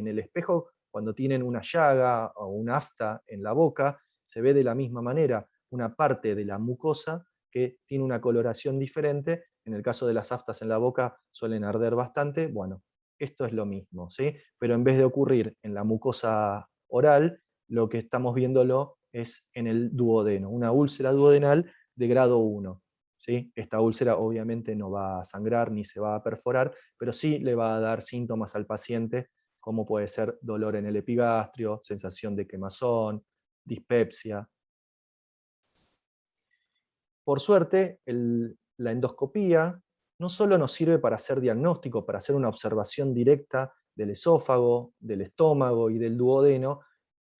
el espejo cuando tienen una llaga o un afta en la boca, se ve de la misma manera una parte de la mucosa que tiene una coloración diferente. En el caso de las aftas en la boca suelen arder bastante. Bueno, esto es lo mismo, ¿sí? Pero en vez de ocurrir en la mucosa oral, lo que estamos viéndolo es en el duodeno, una úlcera duodenal de grado 1. ¿Sí? Esta úlcera obviamente no va a sangrar ni se va a perforar, pero sí le va a dar síntomas al paciente, como puede ser dolor en el epigastrio, sensación de quemazón, dispepsia. Por suerte, la endoscopía no solo nos sirve para hacer diagnóstico, para hacer una observación directa del esófago, del estómago y del duodeno.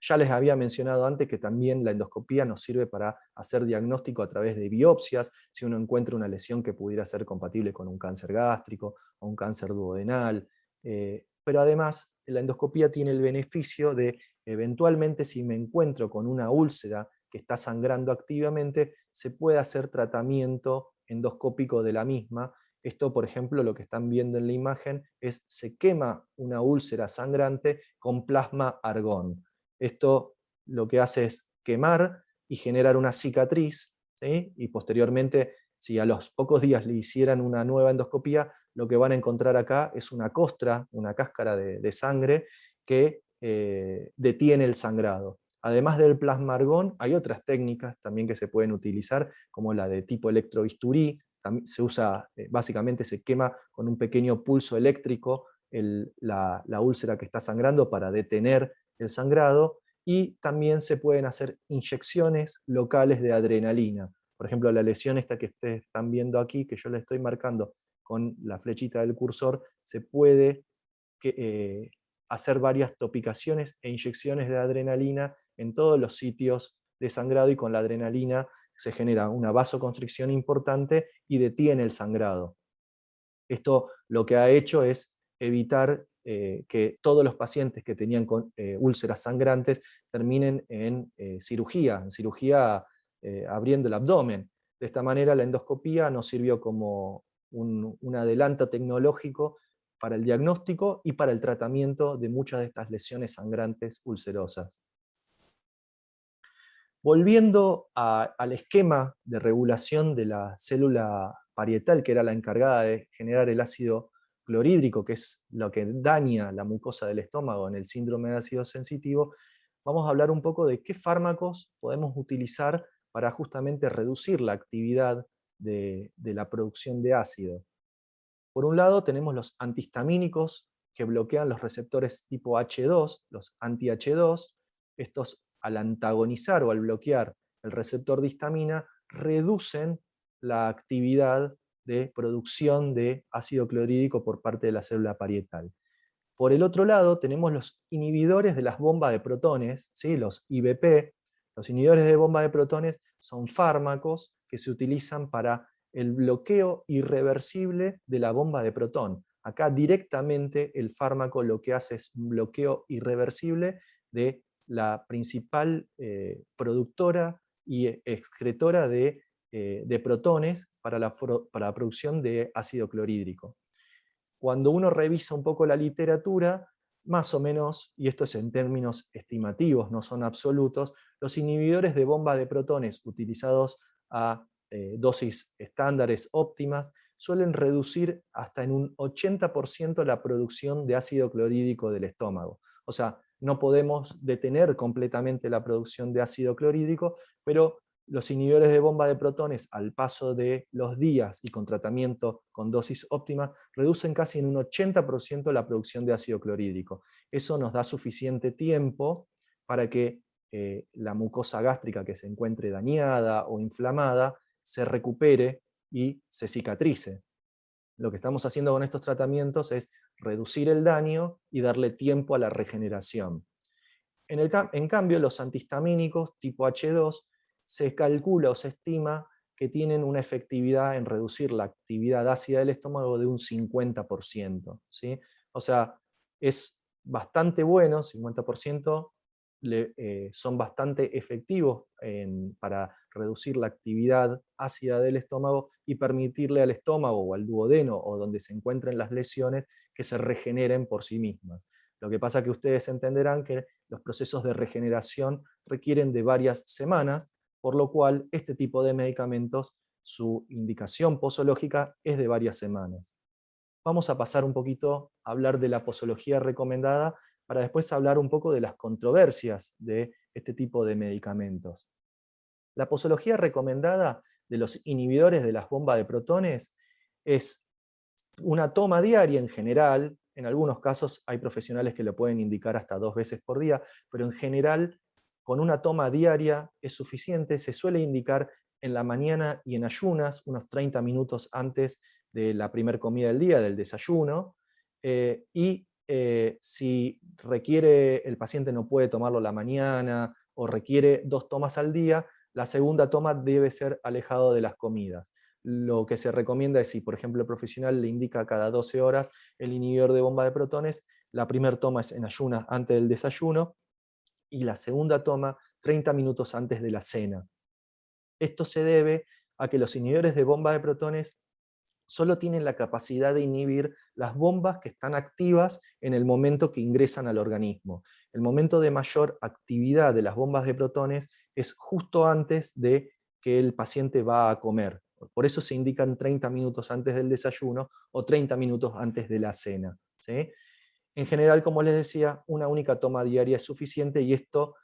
Ya les había mencionado antes que también la endoscopía nos sirve para hacer diagnóstico a través de biopsias, si uno encuentra una lesión que pudiera ser compatible con un cáncer gástrico o un cáncer duodenal. Pero además, la endoscopía tiene el beneficio de, eventualmente, si me encuentro con una úlcera que está sangrando activamente, se puede hacer tratamiento endoscópico de la misma. Esto, por ejemplo, lo que están viendo en la imagen es se quema una úlcera sangrante con plasma argón. Esto lo que hace es quemar y generar una cicatriz, ¿sí? Y posteriormente, si a los pocos días le hicieran una nueva endoscopía, lo que van a encontrar acá es una costra, una cáscara de sangre que detiene el sangrado. Además del plasma argón, hay otras técnicas también que se pueden utilizar, como la de tipo electrobisturí. Se usa, básicamente se quema con un pequeño pulso eléctrico la úlcera que está sangrando para detener el sangrado, y también se pueden hacer inyecciones locales de adrenalina. Por ejemplo, la lesión esta que ustedes están viendo aquí, que yo le estoy marcando con la flechita del cursor, se puede hacer varias topicaciones e inyecciones de adrenalina en todos los sitios de sangrado, y con la adrenalina se genera una vasoconstricción importante y detiene el sangrado. Esto lo que ha hecho es evitar que todos los pacientes que tenían úlceras sangrantes terminen en cirugía abriendo el abdomen. De esta manera la endoscopía nos sirvió como un adelanto tecnológico para el diagnóstico y para el tratamiento de muchas de estas lesiones sangrantes ulcerosas. Volviendo al esquema de regulación de la célula parietal, que era la encargada de generar el ácido clorhídrico, que es lo que daña la mucosa del estómago en el síndrome de ácido sensitivo, vamos a hablar un poco de qué fármacos podemos utilizar para justamente reducir la actividad de la producción de ácido. Por un lado tenemos los antihistamínicos, que bloquean los receptores tipo H2, los anti-H2. Estos, al antagonizar o al bloquear el receptor de histamina, reducen la actividad de producción de ácido clorhídrico por parte de la célula parietal. Por el otro lado, tenemos los inhibidores de las bombas de protones, ¿sí? Los IBP. Los inhibidores de bomba de protones son fármacos que se utilizan para el bloqueo irreversible de la bomba de protón. Acá directamente el fármaco lo que hace es un bloqueo irreversible de la principal productora y excretora de protones para la producción de ácido clorhídrico. Cuando uno revisa un poco la literatura, más o menos, y esto es en términos estimativos, no son absolutos, los inhibidores de bomba de protones utilizados a dosis estándares óptimas suelen reducir hasta en un 80% la producción de ácido clorhídrico del estómago. O sea, no podemos detener completamente la producción de ácido clorhídrico, pero los inhibidores de bomba de protones, al paso de los días y con tratamiento con dosis óptima, reducen casi en un 80% la producción de ácido clorhídrico. Eso nos da suficiente tiempo para que la mucosa gástrica que se encuentre dañada o inflamada se recupere y se cicatrice. Lo que estamos haciendo con estos tratamientos es reducir el daño y darle tiempo a la regeneración. En cambio, los antihistamínicos tipo H2 se calcula o se estima que tienen una efectividad en reducir la actividad ácida del estómago de un 50%. ¿Sí? O sea, es bastante bueno, 50% son bastante efectivos para reducir la actividad ácida del estómago y permitirle al estómago o al duodeno o donde se encuentren las lesiones que se regeneren por sí mismas. Lo que pasa es que ustedes entenderán que los procesos de regeneración requieren de varias semanas, por lo cual este tipo de medicamentos, su indicación posológica es de varias semanas. Vamos a pasar un poquito a hablar de la posología recomendada para después hablar un poco de las controversias de este tipo de medicamentos. La posología recomendada de los inhibidores de las bombas de protones es una toma diaria en general. En algunos casos hay profesionales que lo pueden indicar hasta 2 veces por día, pero en general con una toma diaria es suficiente. Se suele indicar en la mañana y en ayunas, unos 30 minutos antes de la primera comida del día, del desayuno, si requiere, el paciente no puede tomarlo a la mañana o requiere 2 tomas al día, la segunda toma debe ser alejado de las comidas. Lo que se recomienda es si, por ejemplo, el profesional le indica cada 12 horas el inhibidor de bomba de protones, la primera toma es en ayunas antes del desayuno y la segunda toma 30 minutos antes de la cena. Esto se debe a que los inhibidores de bomba de protones solo tienen la capacidad de inhibir las bombas que están activas en el momento que ingresan al organismo. El momento de mayor actividad de las bombas de protones es justo antes de que el paciente va a comer. Por eso se indican 30 minutos antes del desayuno o 30 minutos antes de la cena. ¿Sí? En general, como les decía, una única toma diaria es suficiente y esto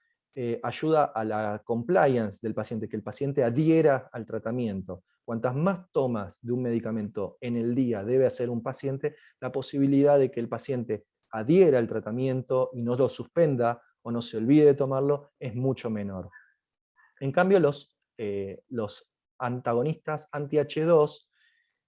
ayuda a la compliance del paciente, que el paciente adhiera al tratamiento. Cuantas más tomas de un medicamento en el día debe hacer un paciente, la posibilidad de que el paciente adhiera al tratamiento y no lo suspenda o no se olvide de tomarlo es mucho menor. En cambio, los antagonistas anti-H2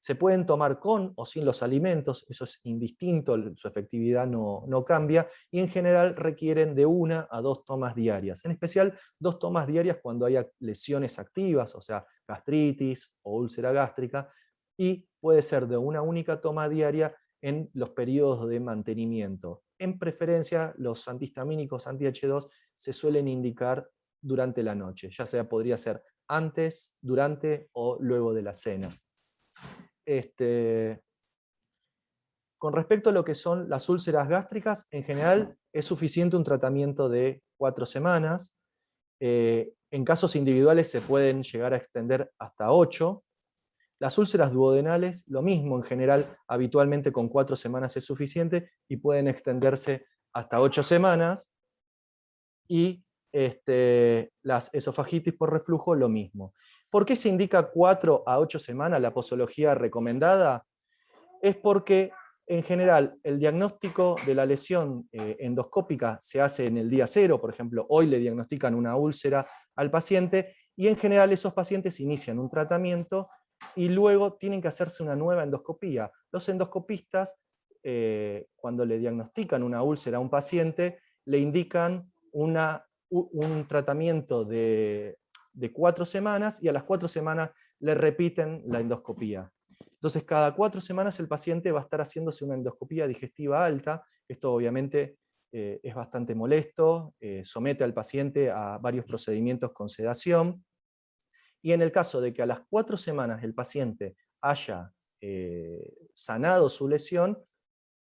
se pueden tomar con o sin los alimentos, eso es indistinto, su efectividad no cambia, y en general requieren de 1 a 2 tomas diarias, en especial 2 tomas diarias cuando haya lesiones activas, o sea, gastritis o úlcera gástrica, y puede ser de una única toma diaria en los periodos de mantenimiento. En preferencia, los antihistamínicos anti-H2 se suelen indicar durante la noche, ya sea podría ser antes, durante o luego de la cena. Con respecto a lo que son las úlceras gástricas, en general es suficiente un tratamiento de 4 semanas. En casos individuales se pueden llegar a extender hasta 8. Las úlceras duodenales, lo mismo, en general, habitualmente con 4 semanas es suficiente y pueden extenderse hasta 8 semanas. Y las esofagitis por reflujo, lo mismo. ¿Por qué se indica 4 a 8 semanas la posología recomendada? Es porque, en general, el diagnóstico de la lesión endoscópica se hace en el día 0, por ejemplo, hoy le diagnostican una úlcera al paciente, Y en general esos pacientes inician un tratamiento y luego tienen que hacerse una nueva endoscopía. Los endoscopistas, cuando le diagnostican una úlcera a un paciente, le indican un tratamiento de 4 semanas, y a las 4 semanas le repiten la endoscopía. Entonces, cada 4 semanas el paciente va a estar haciéndose una endoscopía digestiva alta. Esto obviamente es bastante molesto, somete al paciente a varios procedimientos con sedación, y en el caso de que a las 4 semanas el paciente haya sanado su lesión,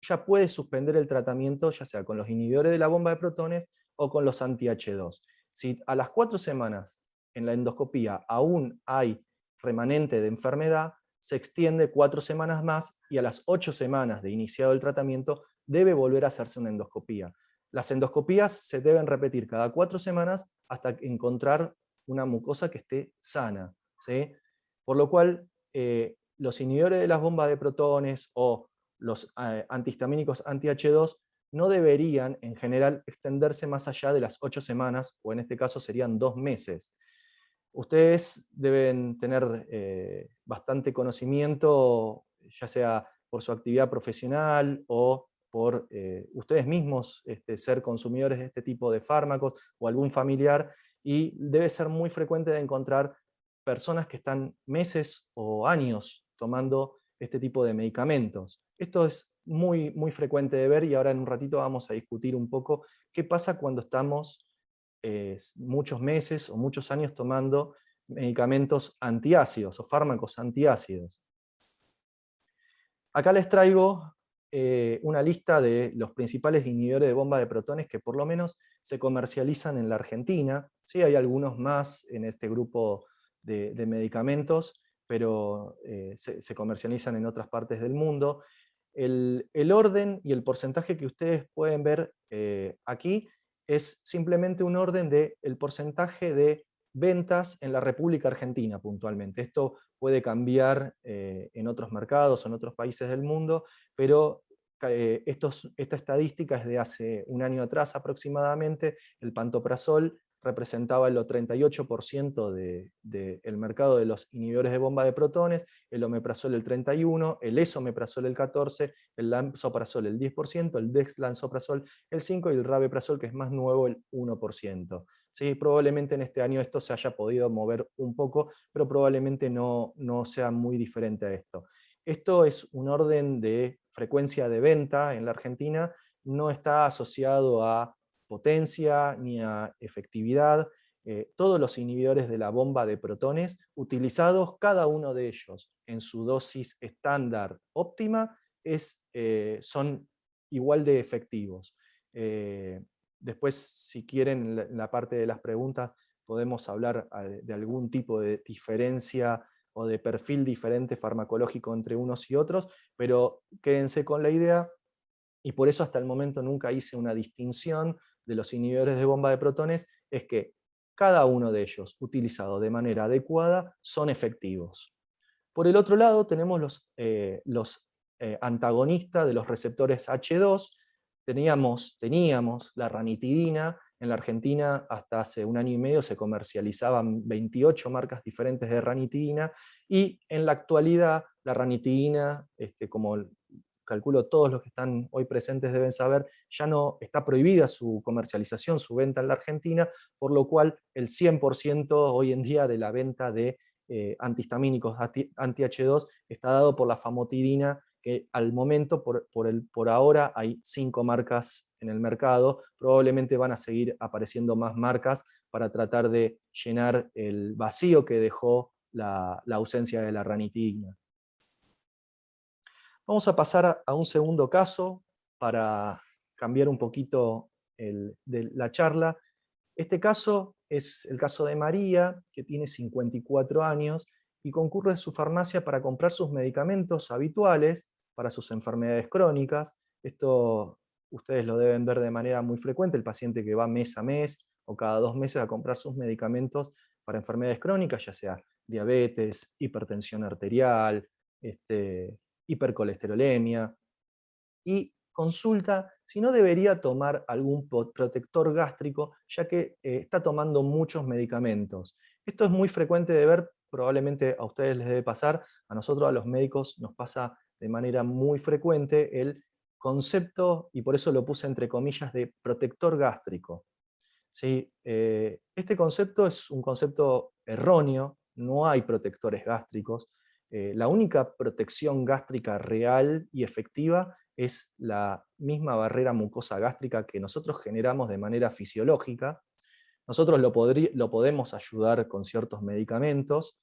ya puede suspender el tratamiento, ya sea con los inhibidores de la bomba de protones o con los anti-H2. Si a las 4 semanas en la endoscopía aún hay remanente de enfermedad, se extiende 4 semanas más, y a las 8 semanas de iniciado el tratamiento debe volver a hacerse una endoscopía. Las endoscopías se deben repetir cada 4 semanas hasta encontrar una mucosa que esté sana, ¿sí? Por lo cual, los inhibidores de las bombas de protones o los antihistamínicos anti-H2 no deberían, en general, extenderse más allá de las 8 semanas, o en este caso serían 2 meses. Ustedes deben tener bastante conocimiento, ya sea por su actividad profesional o por ustedes mismos ser consumidores de este tipo de fármacos o algún familiar, y debe ser muy frecuente de encontrar personas que están meses o años tomando este tipo de medicamentos. Esto es muy, muy frecuente de ver, y ahora en un ratito vamos a discutir un poco qué pasa cuando estamos muchos meses o muchos años tomando medicamentos antiácidos o fármacos antiácidos. Acá les traigo una lista de los principales inhibidores de bomba de protones que por lo menos se comercializan en la Argentina. Sí, hay algunos más en este grupo de medicamentos, pero se comercializan en otras partes del mundo. El orden y el porcentaje que ustedes pueden ver aquí es simplemente un orden del porcentaje de ventas en la República Argentina puntualmente. Esto puede cambiar en otros mercados o en otros países del mundo, pero esta estadística es de hace un año atrás aproximadamente. El pantoprazol representaba el 38% del mercado de los inhibidores de bomba de protones, el omeprazol el 31%, el esomeprazol el 14%, el lansoprazol el 10%, el dexlansoprazol el 5% y el rabeprazol, que es más nuevo, el 1%. ¿Sí? Probablemente en este año esto se haya podido mover un poco, pero probablemente no sea muy diferente a esto. Esto es un orden de frecuencia de venta en la Argentina, no está asociado a potencia ni a efectividad. Todos los inhibidores de la bomba de protones, utilizados cada uno de ellos en su dosis estándar óptima, son igual de efectivos. Después, si quieren, en la parte de las preguntas podemos hablar de algún tipo de diferencia o de perfil diferente farmacológico entre unos y otros, pero quédense con la idea, y por eso hasta el momento nunca hice una distinción de los inhibidores de bomba de protones, es que cada uno de ellos, utilizado de manera adecuada, son efectivos. Por el otro lado tenemos los antagonistas de los receptores H2. Teníamos la ranitidina. En la Argentina hasta hace un año y medio se comercializaban 28 marcas diferentes de ranitidina, y en la actualidad la ranitidina, como calculo todos los que están hoy presentes deben saber, ya no está prohibida su comercialización, su venta en la Argentina, por lo cual el 100% hoy en día de la venta de antihistamínicos anti-H2 está dado por la famotidina, que al momento, por ahora, hay 5 marcas en el mercado. Probablemente van a seguir apareciendo más marcas para tratar de llenar el vacío que dejó la ausencia de la ranitidina. Vamos a pasar a un segundo caso para cambiar un poquito de la charla. Este caso es el caso de María, que tiene 54 años y concurre a su farmacia para comprar sus medicamentos habituales para sus enfermedades crónicas. Esto ustedes lo deben ver de manera muy frecuente, el paciente que va mes a mes o cada 2 meses a comprar sus medicamentos para enfermedades crónicas, ya sea diabetes, hipertensión arterial, hipercolesterolemia, y consulta si no debería tomar algún protector gástrico, ya que está tomando muchos medicamentos. Esto es muy frecuente de ver, probablemente a ustedes les debe pasar, a nosotros, a los médicos, nos pasa de manera muy frecuente el concepto, y por eso lo puse entre comillas, de protector gástrico. ¿Sí? Este concepto es un concepto erróneo, no hay protectores gástricos. La única protección gástrica real y efectiva es la misma barrera mucosa gástrica que nosotros generamos de manera fisiológica. Nosotros lo podemos ayudar con ciertos medicamentos,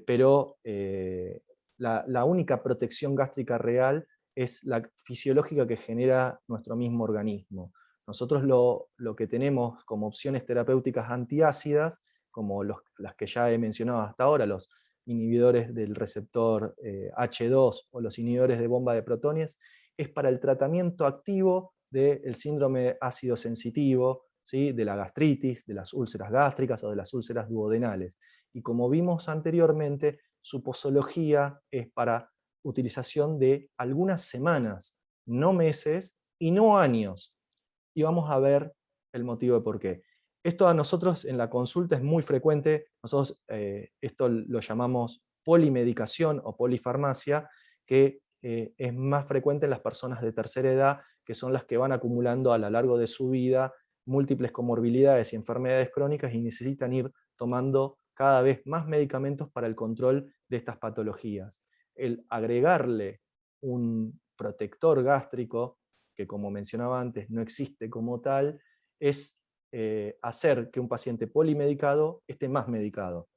pero la única protección gástrica real es la fisiológica que genera nuestro mismo organismo. Nosotros lo que tenemos como opciones terapéuticas antiácidas, como las que ya he mencionado hasta ahora, los inhibidores del receptor H2 o los inhibidores de bomba de protones, es para el tratamiento activo del síndrome ácido sensitivo, ¿sí? De la gastritis, de las úlceras gástricas o de las úlceras duodenales. Y como vimos anteriormente, su posología es para utilización de algunas semanas, no meses y no años. Y vamos a ver el motivo de por qué. Esto a nosotros en la consulta es muy frecuente, nosotros esto lo llamamos polimedicación o polifarmacia, que es más frecuente en las personas de tercera edad, que son las que van acumulando a lo largo de su vida múltiples comorbilidades y enfermedades crónicas y necesitan ir tomando cada vez más medicamentos para el control de estas patologías. El agregarle un protector gástrico, que como mencionaba antes no existe como tal, es hacer que un paciente polimedicado esté más medicado.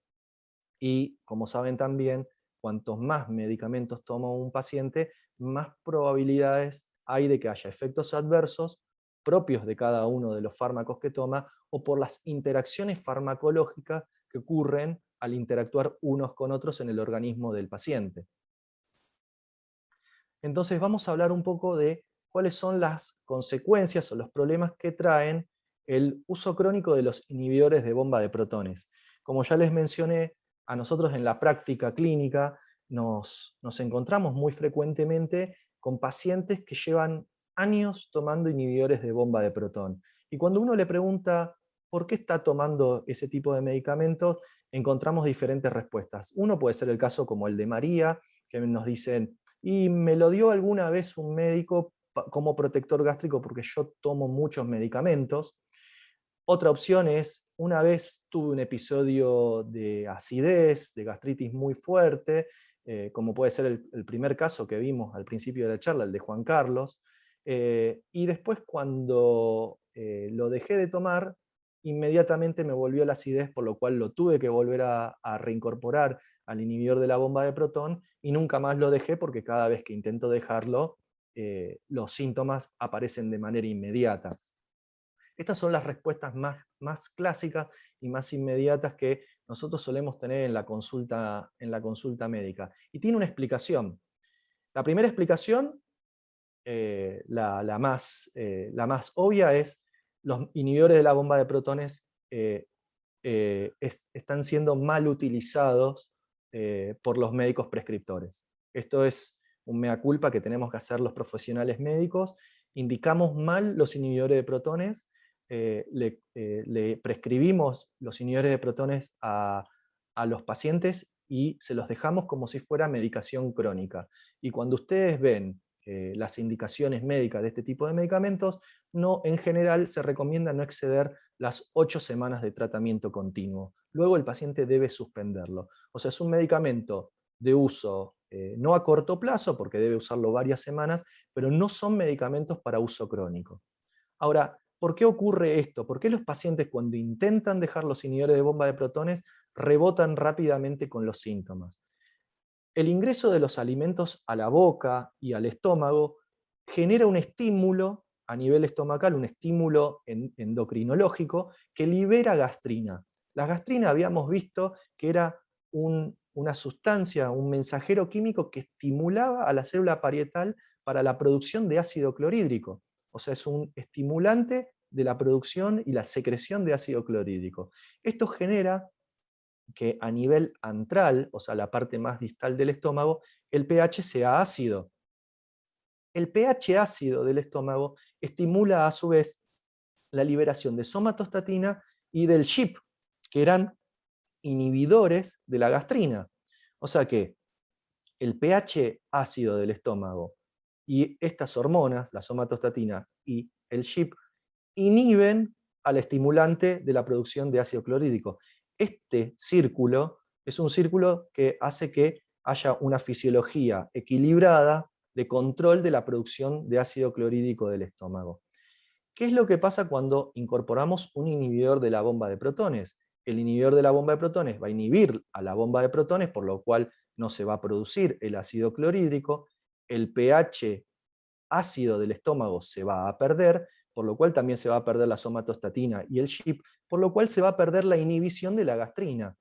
Y como saben también, cuantos más medicamentos toma un paciente, más probabilidades hay de que haya efectos adversos propios de cada uno de los fármacos que toma o por las interacciones farmacológicas que ocurren al interactuar unos con otros en el organismo del paciente. Entonces vamos a hablar un poco de cuáles son las consecuencias o los problemas que traen el uso crónico de los inhibidores de bomba de protones. Como ya les mencioné, a nosotros en la práctica clínica nos encontramos muy frecuentemente con pacientes que llevan años tomando inhibidores de bomba de protón. Y cuando uno le pregunta por qué está tomando ese tipo de medicamentos, encontramos diferentes respuestas. Uno puede ser el caso como el de María, que nos dicen, y me lo dio alguna vez un médico como protector gástrico porque yo tomo muchos medicamentos. Otra opción es, una vez tuve un episodio de acidez, de gastritis muy fuerte, como puede ser el primer caso que vimos al principio de la charla, el de Juan Carlos, y después cuando lo dejé de tomar, inmediatamente me volvió la acidez, por lo cual lo tuve que volver a reincorporar al inhibidor de la bomba de protón, y nunca más lo dejé porque cada vez que intento dejarlo, los síntomas aparecen de manera inmediata. Estas son las respuestas más clásicas y más inmediatas que nosotros solemos tener en la consulta médica. Y tiene una explicación. La primera explicación, la más obvia, es los inhibidores de la bomba de protones están siendo mal utilizados por los médicos prescriptores. Esto es un mea culpa que tenemos que hacer los profesionales médicos. Indicamos mal los inhibidores de protones, le prescribimos los inhibidores de protones a los pacientes y se los dejamos como si fuera medicación crónica. Y cuando ustedes ven las indicaciones médicas de este tipo de medicamentos, en general se recomienda no exceder las 8 semanas de tratamiento continuo. Luego el paciente debe suspenderlo. O sea, es un medicamento de uso no a corto plazo, porque debe usarlo varias semanas, pero no son medicamentos para uso crónico. Ahora, ¿por qué ocurre esto? ¿Por qué los pacientes cuando intentan dejar los inhibidores de bomba de protones rebotan rápidamente con los síntomas? El ingreso de los alimentos a la boca y al estómago genera un estímulo a nivel estomacal, un estímulo endocrinológico que libera gastrina. La gastrina habíamos visto que era una sustancia, un mensajero químico que estimulaba a la célula parietal para la producción de ácido clorhídrico. O sea, es un estimulante de la producción y la secreción de ácido clorhídrico. Esto genera que a nivel antral, o sea, la parte más distal del estómago, el pH sea ácido. El pH ácido del estómago estimula a su vez la liberación de somatostatina y del SHIP, que eran inhibidores de la gastrina. O sea que el pH ácido del estómago y estas hormonas, la somatostatina y el SHIP, inhiben al estimulante de la producción de ácido clorhídrico. Este círculo es un círculo que hace que haya una fisiología equilibrada de control de la producción de ácido clorhídrico del estómago. ¿Qué es lo que pasa cuando incorporamos un inhibidor de la bomba de protones? El inhibidor de la bomba de protones va a inhibir a la bomba de protones, por lo cual no se va a producir el ácido clorhídrico, el pH ácido del estómago se va a perder, por lo cual también se va a perder la somatostatina y el SHIP, por lo cual se va a perder la inhibición de la gastrina.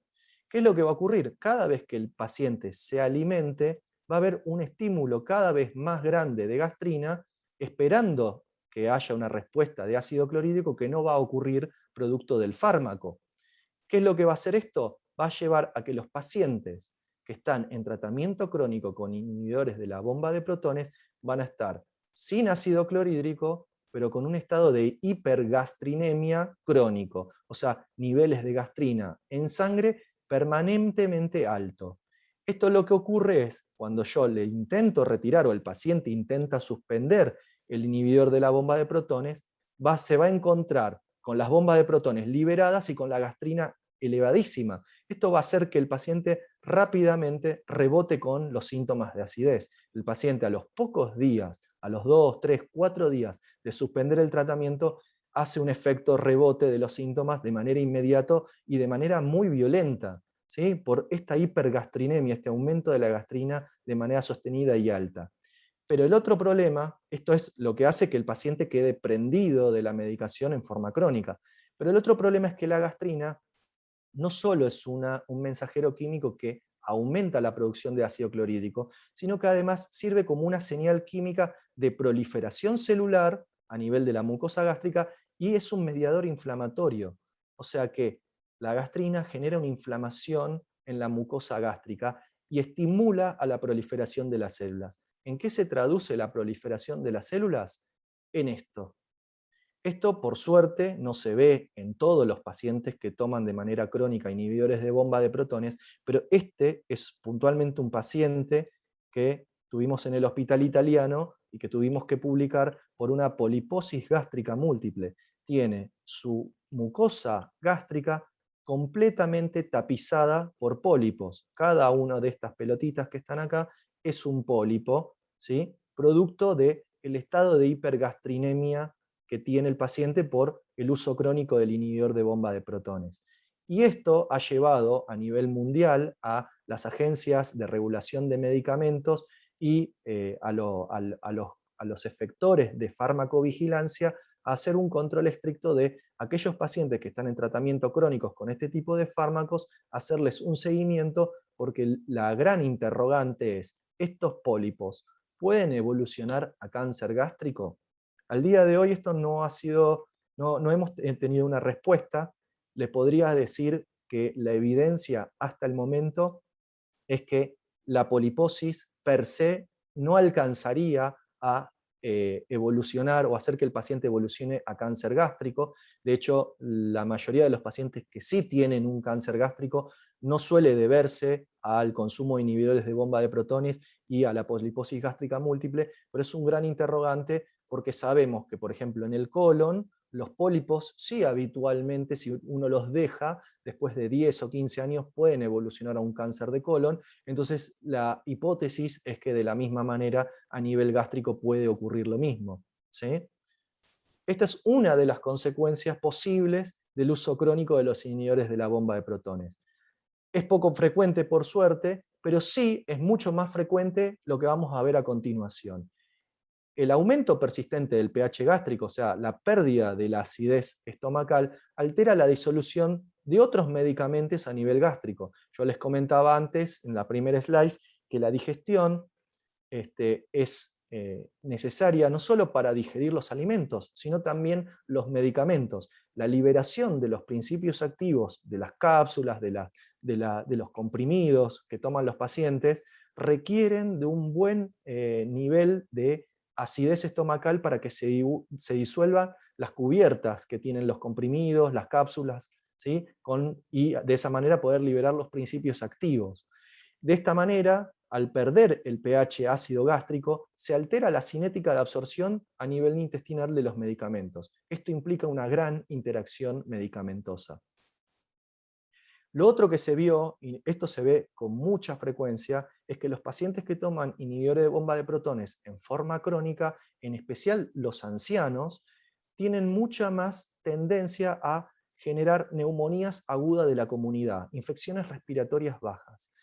¿Qué es lo que va a ocurrir? Cada vez que el paciente se alimente, va a haber un estímulo cada vez más grande de gastrina, esperando que haya una respuesta de ácido clorhídrico que no va a ocurrir producto del fármaco. ¿Qué es lo que va a hacer esto? Va a llevar a que los pacientes que están en tratamiento crónico con inhibidores de la bomba de protones van a estar sin ácido clorhídrico, pero con un estado de hipergastrinemia crónico, o sea, niveles de gastrina en sangre permanentemente alto. Esto lo que ocurre es, cuando yo le intento retirar o el paciente intenta suspender el inhibidor de la bomba de protones, se va a encontrar con las bombas de protones liberadas y con la gastrina elevadísima. Esto va a hacer que el paciente rápidamente rebote con los síntomas de acidez. El paciente a los pocos días, a los 2, 3, 4 días de suspender el tratamiento, hace un efecto rebote de los síntomas de manera inmediata y de manera muy violenta, ¿sí? Por esta hipergastrinemia, este aumento de la gastrina de manera sostenida y alta. Pero el otro problema, esto es lo que hace que el paciente quede prendido de la medicación en forma crónica, pero el otro problema es que la gastrina no solo es un mensajero químico que aumenta la producción de ácido clorhídrico, sino que además sirve como una señal química de proliferación celular a nivel de la mucosa gástrica y es un mediador inflamatorio. O sea que la gastrina genera una inflamación en la mucosa gástrica y estimula a la proliferación de las células. ¿En qué se traduce la proliferación de las células? En esto. Esto, por suerte, no se ve en todos los pacientes que toman de manera crónica inhibidores de bomba de protones, pero este es puntualmente un paciente que tuvimos en el hospital italiano y que tuvimos que publicar por una poliposis gástrica múltiple. Tiene su mucosa gástrica completamente tapizada por pólipos. Cada una de estas pelotitas que están acá es un pólipo, ¿sí? Producto del estado de hipergastrinemia que tiene el paciente por el uso crónico del inhibidor de bomba de protones. Y esto ha llevado a nivel mundial a las agencias de regulación de medicamentos y a los efectores de farmacovigilancia a hacer un control estricto de aquellos pacientes que están en tratamiento crónicos con este tipo de fármacos, hacerles un seguimiento, porque la gran interrogante es, ¿estos pólipos pueden evolucionar a cáncer gástrico? Al día de hoy esto no ha sido, no hemos tenido una respuesta. Le podría decir que la evidencia hasta el momento es que la poliposis per se no alcanzaría a evolucionar o hacer que el paciente evolucione a cáncer gástrico. De hecho, la mayoría de los pacientes que sí tienen un cáncer gástrico no suele deberse al consumo de inhibidores de bomba de protones y a la poliposis gástrica múltiple, pero es un gran interrogante porque sabemos que, por ejemplo, en el colon, los pólipos sí habitualmente, si uno los deja, después de 10 o 15 años pueden evolucionar a un cáncer de colon. Entonces la hipótesis es que de la misma manera a nivel gástrico puede ocurrir lo mismo, ¿sí? Esta es una de las consecuencias posibles del uso crónico de los inhibidores de la bomba de protones. Es poco frecuente, por suerte, pero sí es mucho más frecuente lo que vamos a ver a continuación. El aumento persistente del pH gástrico, o sea, la pérdida de la acidez estomacal, altera la disolución de otros medicamentos a nivel gástrico. Yo les comentaba antes, en la primera slide, que la digestión es necesaria no solo para digerir los alimentos, sino también los medicamentos. La liberación de los principios activos de las cápsulas, de los comprimidos que toman los pacientes, requieren de un buen nivel de acidez estomacal para que se disuelvan las cubiertas que tienen los comprimidos, las cápsulas, ¿sí? Y de esa manera poder liberar los principios activos. De esta manera, al perder el pH ácido gástrico, se altera la cinética de absorción a nivel intestinal de los medicamentos. Esto implica una gran interacción medicamentosa. Lo otro que se vio, y esto se ve con mucha frecuencia, es que los pacientes que toman inhibidores de bomba de protones en forma crónica, en especial los ancianos, tienen mucha más tendencia a generar neumonías agudas de la comunidad, infecciones respiratorias bajas.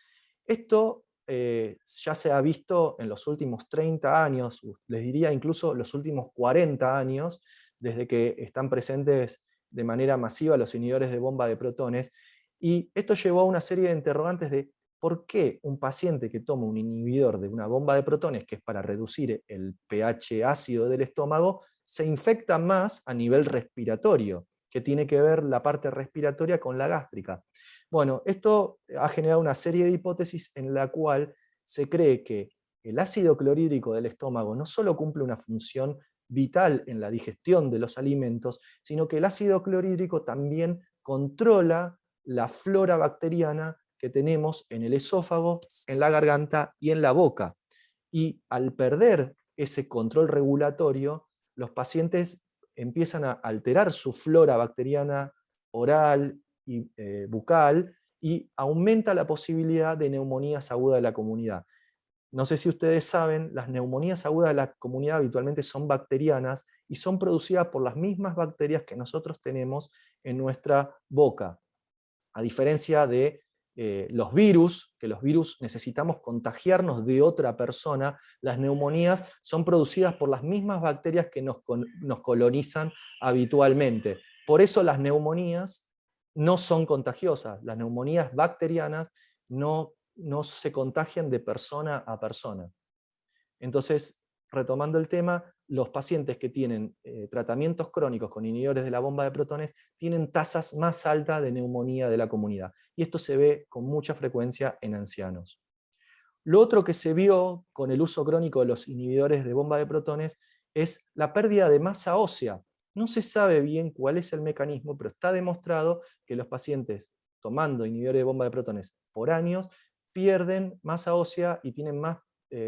Esto ya se ha visto en los últimos 30 años, les diría incluso los últimos 40 años, desde que están presentes de manera masiva los inhibidores de bomba de protones, y esto llevó a una serie de interrogantes de por qué un paciente que toma un inhibidor de una bomba de protones, que es para reducir el pH ácido del estómago, se infecta más a nivel respiratorio, que tiene que ver la parte respiratoria con la gástrica. Bueno, esto ha generado una serie de hipótesis en la cual se cree que el ácido clorhídrico del estómago no solo cumple una función vital en la digestión de los alimentos, sino que el ácido clorhídrico también controla la flora bacteriana que tenemos en el esófago, en la garganta y en la boca. Y al perder ese control regulatorio, los pacientes empiezan a alterar su flora bacteriana oral y bucal, y aumenta la posibilidad de neumonías agudas de la comunidad. No sé si ustedes saben, las neumonías agudas de la comunidad habitualmente son bacterianas y son producidas por las mismas bacterias que nosotros tenemos en nuestra boca. A diferencia de los virus, que los virus necesitamos contagiarnos de otra persona, las neumonías son producidas por las mismas bacterias que nos colonizan habitualmente. Por eso las neumonías no son contagiosas. Las neumonías bacterianas no se contagian de persona a persona. Entonces, retomando el tema, los pacientes que tienen tratamientos crónicos con inhibidores de la bomba de protones tienen tasas más altas de neumonía de la comunidad. Y esto se ve con mucha frecuencia en ancianos. Lo otro que se vio con el uso crónico de los inhibidores de bomba de protones es la pérdida de masa ósea. No se sabe bien cuál es el mecanismo, pero está demostrado que los pacientes tomando inhibidores de bomba de protones por años pierden masa ósea y tienen más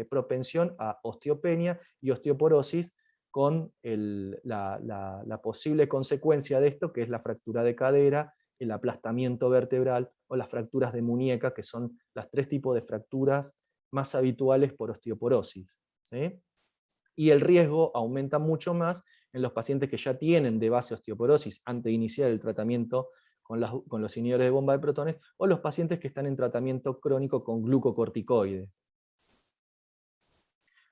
propensión a osteopenia y osteoporosis, con la posible consecuencia de esto, que es la fractura de cadera, el aplastamiento vertebral o las fracturas de muñeca, que son los 3 tipos de fracturas más habituales por osteoporosis, ¿sí? Y el riesgo aumenta mucho más en los pacientes que ya tienen de base osteoporosis antes de iniciar el tratamiento con los inhibidores de bomba de protones, o los pacientes que están en tratamiento crónico con glucocorticoides.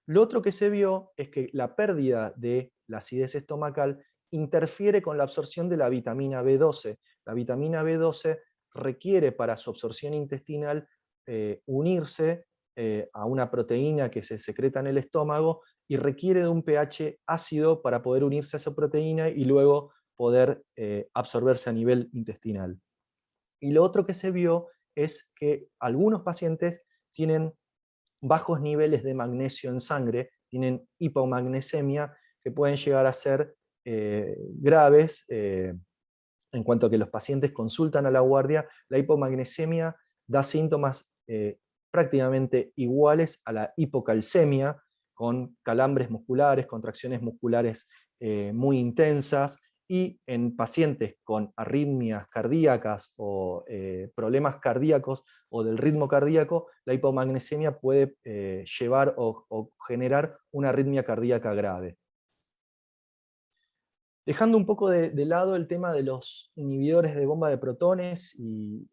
Lo otro que se vio es que la pérdida de la acidez estomacal interfiere con la absorción de la vitamina B12. La vitamina B12 requiere para su absorción intestinal unirse a una proteína que se secreta en el estómago, y requiere de un pH ácido para poder unirse a esa proteína y luego poder absorberse a nivel intestinal. Y lo otro que se vio es que algunos pacientes tienen bajos niveles de magnesio en sangre, tienen hipomagnesemia, que pueden llegar a ser graves. En cuanto a que los pacientes consultan a la guardia, la hipomagnesemia da síntomas prácticamente iguales a la hipocalcemia, con calambres musculares, contracciones musculares muy intensas, y en pacientes con arritmias cardíacas o problemas cardíacos o del ritmo cardíaco, la hipomagnesemia puede llevar o generar una arritmia cardíaca grave. Dejando un poco de lado el tema de los inhibidores de bomba de protones y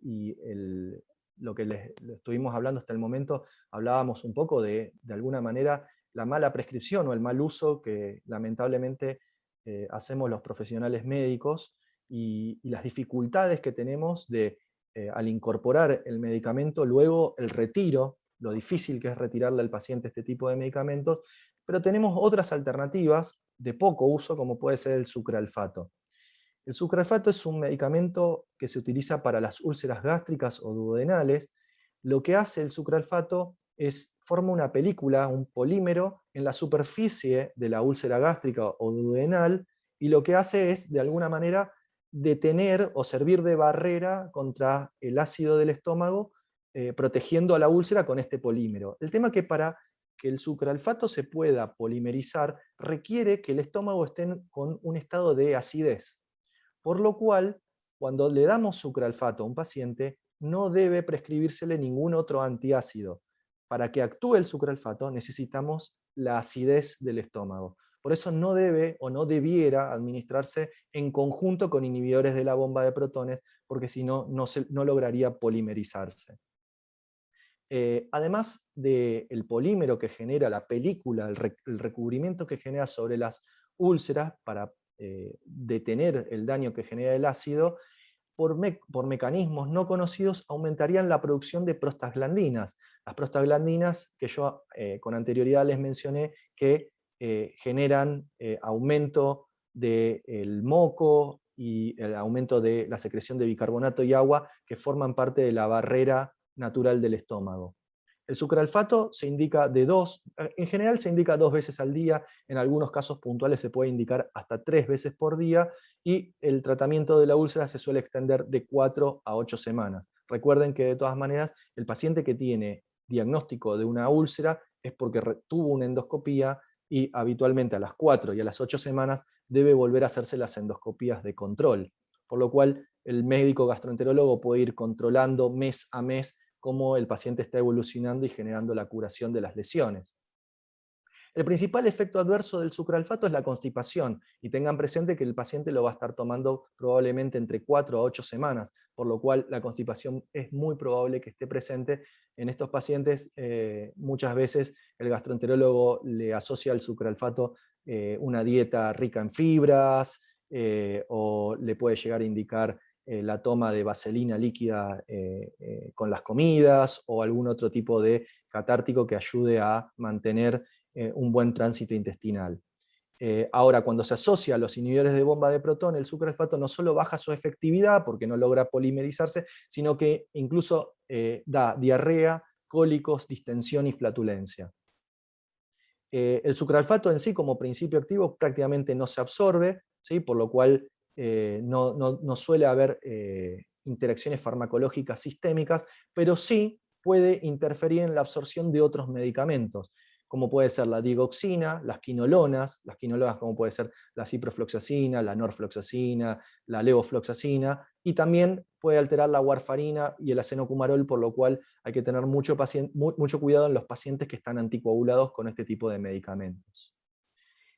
lo que les estuvimos hablando hasta el momento, hablábamos un poco de alguna manera, la mala prescripción o el mal uso que lamentablemente hacemos los profesionales médicos, y las dificultades que tenemos al incorporar el medicamento, luego el retiro, lo difícil que es retirarle al paciente este tipo de medicamentos, pero tenemos otras alternativas de poco uso, como puede ser el sucralfato. El sucralfato es un medicamento que se utiliza para las úlceras gástricas o duodenales. Lo que hace el sucralfato es forma una película, un polímero, en la superficie de la úlcera gástrica o duodenal, y lo que hace es, de alguna manera, detener o servir de barrera contra el ácido del estómago, protegiendo a la úlcera con este polímero. El tema es que para que el sucralfato se pueda polimerizar requiere que el estómago esté con un estado de acidez, por lo cual cuando le damos sucralfato a un paciente no debe prescribírsele ningún otro antiácido. Para que actúe el sucralfato necesitamos la acidez del estómago. Por eso no debe o no debiera administrarse en conjunto con inhibidores de la bomba de protones, porque si no, no lograría polimerizarse. Además del polímero que genera la película, el recubrimiento que genera sobre las úlceras para detener el daño que genera el ácido, por mecanismos no conocidos aumentarían la producción de prostaglandinas. Las prostaglandinas que yo con anterioridad les mencioné que generan aumento del moco y el aumento de la secreción de bicarbonato y agua que forman parte de la barrera natural del estómago. El sucralfato se indica en general se indica 2 veces al día, en algunos casos puntuales se puede indicar hasta 3 veces por día, y el tratamiento de la úlcera se suele extender de 4 a 8 semanas. Recuerden que de todas maneras el paciente que tiene diagnóstico de una úlcera es porque tuvo una endoscopía y habitualmente a las 4 y a las 8 semanas debe volver a hacerse las endoscopías de control, por lo cual el médico gastroenterólogo puede ir controlando mes a mes cómo el paciente está evolucionando y generando la curación de las lesiones. El principal efecto adverso del sucralfato es la constipación, y tengan presente que el paciente lo va a estar tomando probablemente entre 4 a 8 semanas, por lo cual la constipación es muy probable que esté presente. En estos pacientes muchas veces el gastroenterólogo le asocia al sucralfato una dieta rica en fibras, o le puede llegar a indicar la toma de vaselina líquida con las comidas, o algún otro tipo de catártico que ayude a mantener un buen tránsito intestinal. Ahora, cuando se asocia a los inhibidores de bomba de protón, el sucralfato no solo baja su efectividad porque no logra polimerizarse, sino que incluso da diarrea, cólicos, distensión y flatulencia. El sucralfato en sí, como principio activo, prácticamente no se absorbe, ¿sí? Por lo cual no suele haber interacciones farmacológicas sistémicas, pero sí puede interferir en la absorción de otros medicamentos, como puede ser la digoxina, las quinolonas como puede ser la ciprofloxacina, la norfloxacina, la levofloxacina, y también puede alterar la warfarina y el acenocumarol, por lo cual hay que tener mucho cuidado en los pacientes que están anticoagulados con este tipo de medicamentos.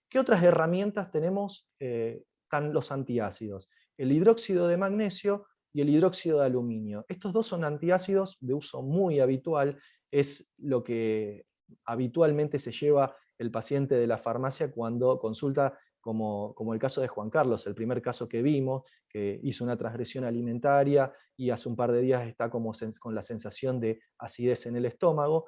¿Qué otras herramientas tenemos? Están los antiácidos, el hidróxido de magnesio y el hidróxido de aluminio. Estos dos son antiácidos de uso muy habitual, es lo que habitualmente se lleva el paciente de la farmacia cuando consulta, como el caso de Juan Carlos, el primer caso que vimos, que hizo una transgresión alimentaria y hace un par de días está con la sensación de acidez en el estómago.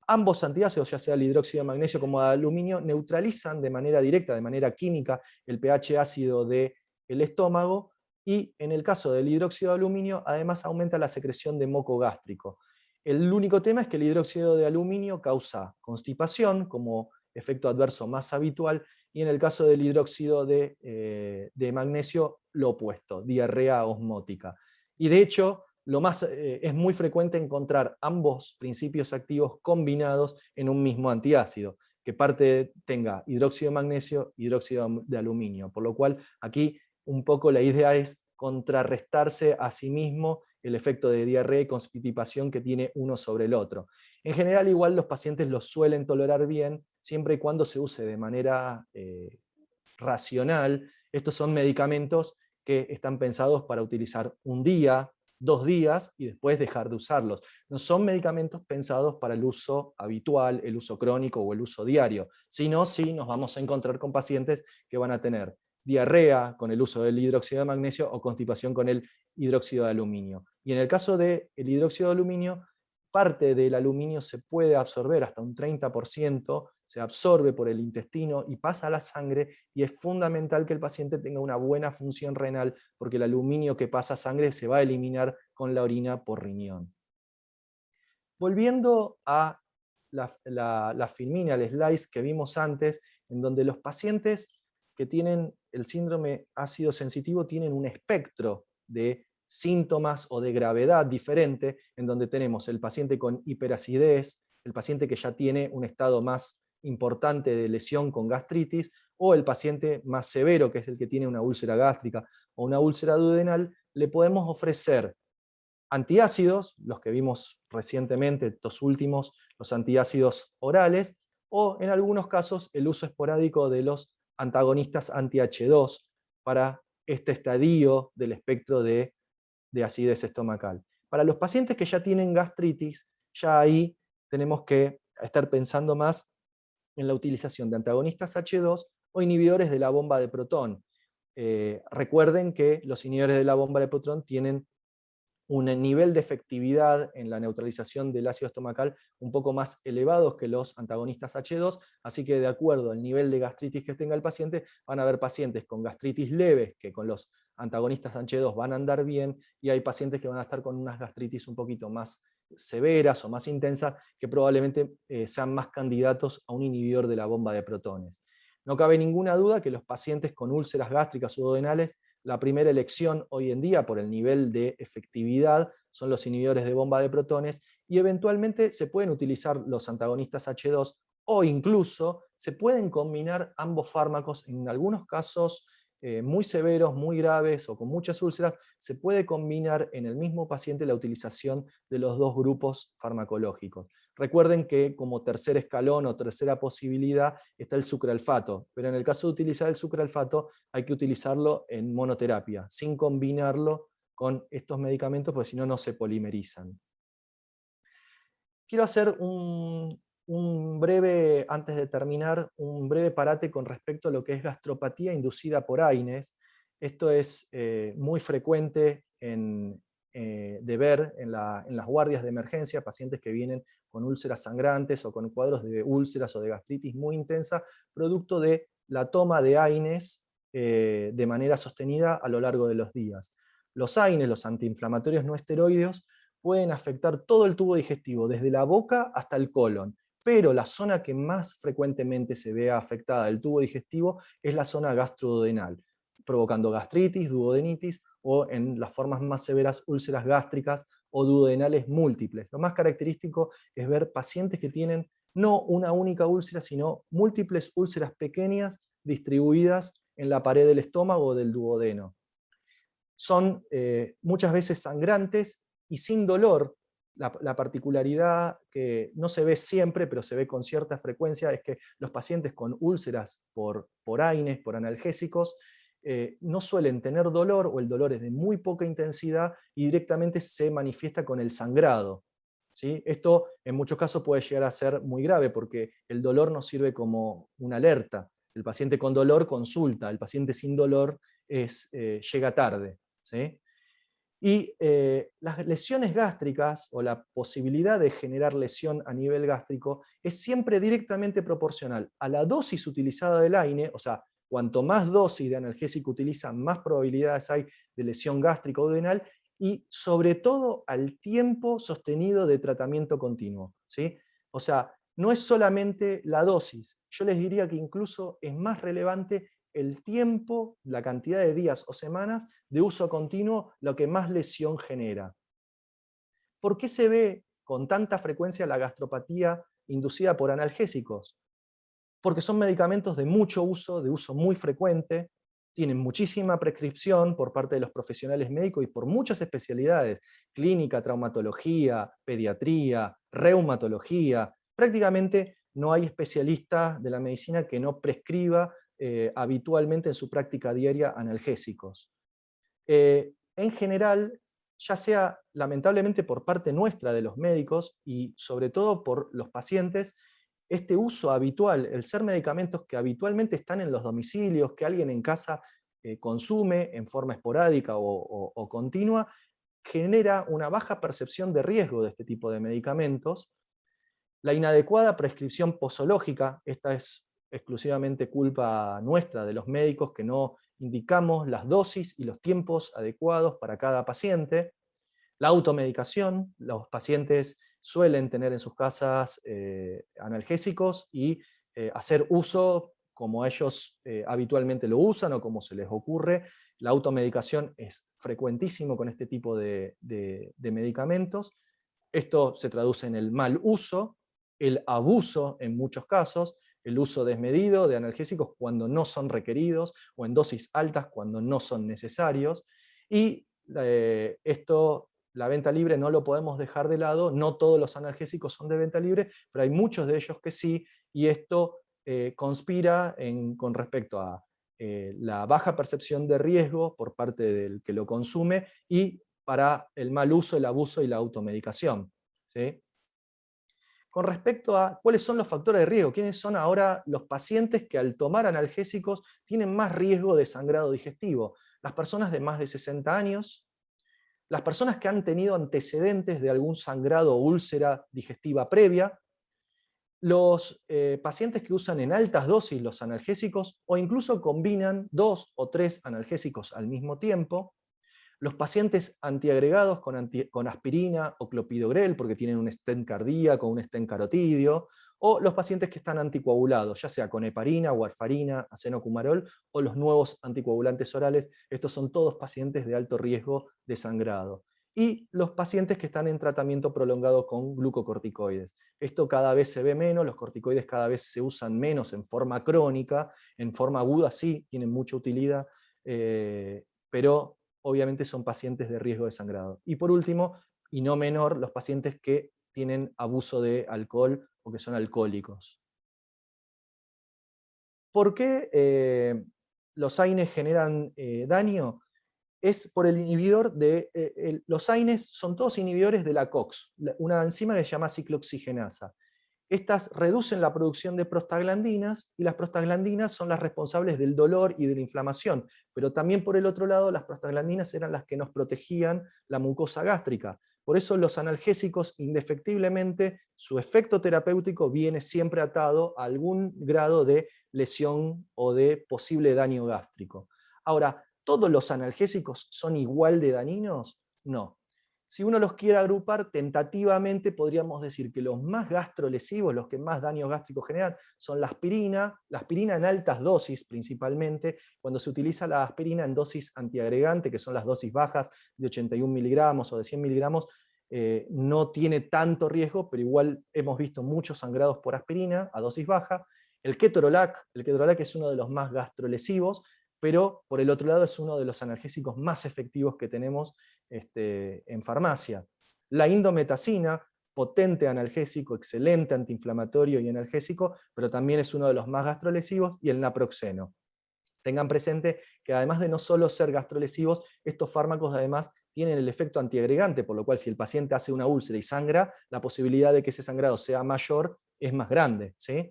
Ambos antiácidos, ya sea el hidróxido de magnesio como de aluminio, neutralizan de manera directa, de manera química, el pH ácido del estómago, y en el caso del hidróxido de aluminio, además aumenta la secreción de moco gástrico. El único tema es que el hidróxido de aluminio causa constipación como efecto adverso más habitual, y en el caso del hidróxido de magnesio, lo opuesto, diarrea osmótica. Y de hecho, es muy frecuente encontrar ambos principios activos combinados en un mismo antiácido, que tenga hidróxido de magnesio y hidróxido de aluminio, por lo cual aquí un poco la idea es contrarrestarse a sí mismo el efecto de diarrea y constipación que tiene uno sobre el otro. En general, igual los pacientes los suelen tolerar bien, siempre y cuando se use de manera racional. Estos son medicamentos que están pensados para utilizar un día, 2 días y después dejar de usarlos. No son medicamentos pensados para el uso habitual, el uso crónico o el uso diario, sino sí nos vamos a encontrar con pacientes que van a tener diarrea con el uso del hidróxido de magnesio o constipación con el hidróxido de aluminio. Y en el caso del hidróxido de aluminio, parte del aluminio se puede absorber, hasta un 30%, se absorbe por el intestino y pasa a la sangre, y es fundamental que el paciente tenga una buena función renal, porque el aluminio que pasa a sangre se va a eliminar con la orina por riñón. Volviendo a la filmina, el slice que vimos antes, en donde los pacientes que tienen el síndrome ácido sensitivo tienen un espectro de síntomas o de gravedad diferente, en donde tenemos el paciente con hiperacidez, el paciente que ya tiene un estado más importante de lesión con gastritis, o el paciente más severo, que es el que tiene una úlcera gástrica o una úlcera duodenal. Le podemos ofrecer antiácidos, los que vimos recientemente, estos últimos, los antiácidos orales, o en algunos casos el uso esporádico de los antagonistas anti-H2 para este estadio del espectro de acidez estomacal. Para los pacientes que ya tienen gastritis, ya ahí tenemos que estar pensando más en la utilización de antagonistas H2 o inhibidores de la bomba de protón. Recuerden que los inhibidores de la bomba de protón tienen un nivel de efectividad en la neutralización del ácido estomacal un poco más elevados que los antagonistas H2, así que de acuerdo al nivel de gastritis que tenga el paciente, van a haber pacientes con gastritis leves que con los antagonistas H2 van a andar bien, y hay pacientes que van a estar con unas gastritis un poquito más severas o más intensas, que probablemente sean más candidatos a un inhibidor de la bomba de protones. No cabe ninguna duda que los pacientes con úlceras gástricas o duodenales, la primera elección hoy en día por el nivel de efectividad son los inhibidores de bomba de protones, y eventualmente se pueden utilizar los antagonistas H2, o incluso se pueden combinar ambos fármacos en algunos casos muy severos, muy graves o con muchas úlceras. Se puede combinar en el mismo paciente la utilización de los dos grupos farmacológicos. Recuerden que como tercer escalón o tercera posibilidad está el sucralfato, pero en el caso de utilizar el sucralfato hay que utilizarlo en monoterapia, sin combinarlo con estos medicamentos, porque si no, no se polimerizan. Quiero hacer antes de terminar, un breve parate con respecto a lo que es gastropatía inducida por AINES. Esto es muy frecuente de ver en las guardias de emergencia, pacientes que vienen con úlceras sangrantes o con cuadros de úlceras o de gastritis muy intensa, producto de la toma de AINES de manera sostenida a lo largo de los días. Los AINES, los antiinflamatorios no esteroideos, pueden afectar todo el tubo digestivo, desde la boca hasta el colon, pero la zona que más frecuentemente se ve afectada del tubo digestivo es la zona gastroduodenal, provocando gastritis, duodenitis o, en las formas más severas, úlceras gástricas o duodenales múltiples. Lo más característico es ver pacientes que tienen no una única úlcera, sino múltiples úlceras pequeñas distribuidas en la pared del estómago o del duodeno. Son muchas veces sangrantes y sin dolor. La particularidad que no se ve siempre, pero se ve con cierta frecuencia, es que los pacientes con úlceras por AINES, por analgésicos, no suelen tener dolor, o el dolor es de muy poca intensidad y directamente se manifiesta con el sangrado, ¿sí? Esto en muchos casos puede llegar a ser muy grave, porque el dolor nos sirve como una alerta. El paciente con dolor consulta, el paciente sin dolor llega tarde, ¿sí? Y las lesiones gástricas, o la posibilidad de generar lesión a nivel gástrico, es siempre directamente proporcional a la dosis utilizada del AINE. O sea, cuanto más dosis de analgésico utiliza, más probabilidades hay de lesión gástrica o duodenal, y sobre todo al tiempo sostenido de tratamiento continuo, ¿sí? O sea, no es solamente la dosis, yo les diría que incluso es más relevante el tiempo, la cantidad de días o semanas de uso continuo, lo que más lesión genera. ¿Por qué se ve con tanta frecuencia la gastropatía inducida por analgésicos? Porque son medicamentos de mucho uso, de uso muy frecuente, tienen muchísima prescripción por parte de los profesionales médicos y por muchas especialidades: clínica, traumatología, pediatría, reumatología. Prácticamente no hay especialista de la medicina que no prescriba habitualmente en su práctica diaria analgésicos. En general, ya sea lamentablemente por parte nuestra de los médicos y sobre todo por los pacientes, este uso habitual, el ser medicamentos que habitualmente están en los domicilios, que alguien en casa consume en forma esporádica o continua, genera una baja percepción de riesgo de este tipo de medicamentos. La inadecuada prescripción posológica, esta es exclusivamente culpa nuestra, de los médicos, que no indicamos las dosis y los tiempos adecuados para cada paciente. La automedicación, los pacientes suelen tener en sus casas analgésicos y hacer uso como ellos habitualmente lo usan o como se les ocurre. La automedicación es frecuentísimo con este tipo de medicamentos. Esto se traduce en el mal uso, el abuso en muchos casos, el uso desmedido de analgésicos cuando no son requeridos o en dosis altas cuando no son necesarios. Y esto, la venta libre no lo podemos dejar de lado, no todos los analgésicos son de venta libre, pero hay muchos de ellos que sí, y esto conspira con respecto a la baja percepción de riesgo por parte del que lo consume y para el mal uso, el abuso y la automedicación, ¿sí? Con respecto a cuáles son los factores de riesgo, quiénes son ahora los pacientes que al tomar analgésicos tienen más riesgo de sangrado digestivo. Las personas de más de 60 años, las personas que han tenido antecedentes de algún sangrado o úlcera digestiva previa, los pacientes que usan en altas dosis los analgésicos o incluso combinan 2 o 3 analgésicos al mismo tiempo, los pacientes antiagregados con aspirina o clopidogrel porque tienen un stent cardíaco, un stent carotidio, o los pacientes que están anticoagulados, ya sea con heparina, warfarina, acenocumarol o los nuevos anticoagulantes orales. Estos son todos pacientes de alto riesgo de sangrado. Y los pacientes que están en tratamiento prolongado con glucocorticoides. Esto cada vez se ve menos, los corticoides cada vez se usan menos en forma crónica, en forma aguda sí, tienen mucha utilidad, pero obviamente son pacientes de riesgo de sangrado. Y por último, y no menor, los pacientes que tienen abuso de alcohol o que son alcohólicos. ¿Por qué los AINES generan daño? Es por el inhibidor de... los AINES son todos inhibidores de la COX, una enzima que se llama ciclooxigenasa. Estas reducen la producción de prostaglandinas y las prostaglandinas son las responsables del dolor y de la inflamación, pero también por el otro lado las prostaglandinas eran las que nos protegían la mucosa gástrica. Por eso los analgésicos, indefectiblemente, su efecto terapéutico viene siempre atado a algún grado de lesión o de posible daño gástrico. Ahora, ¿todos los analgésicos son igual de dañinos? No. Si uno los quiere agrupar, tentativamente podríamos decir que los más gastrolesivos, los que más daño gástrico generan, son la aspirina en altas dosis principalmente, cuando se utiliza la aspirina en dosis antiagregante, que son las dosis bajas de 81 miligramos o de 100 miligramos, no tiene tanto riesgo, pero igual hemos visto muchos sangrados por aspirina a dosis baja. El ketorolac es uno de los más gastrolesivos, pero por el otro lado es uno de los analgésicos más efectivos que tenemos en farmacia. La indometacina, potente analgésico, excelente antiinflamatorio y analgésico, pero también es uno de los más gastrolesivos, y el naproxeno. Tengan presente que además de no solo ser gastrolesivos, estos fármacos además tienen el efecto antiagregante, por lo cual si el paciente hace una úlcera y sangra, la posibilidad de que ese sangrado sea mayor es más grande, ¿sí?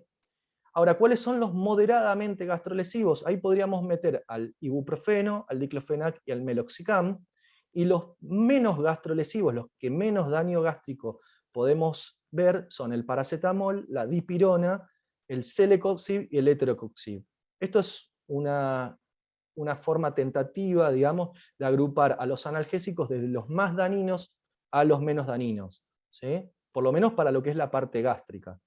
Ahora, ¿cuáles son los moderadamente gastrolesivos? Ahí podríamos meter al ibuprofeno, al diclofenac y al meloxicam. Y los menos gastrolesivos, los que menos daño gástrico podemos ver, son el paracetamol, la dipirona, el celecoxib y el eterocoxib. Esto es una forma tentativa, digamos, de agrupar a los analgésicos desde los más dañinos a los menos dañinos, ¿sí? Por lo menos para lo que es la parte gástrica.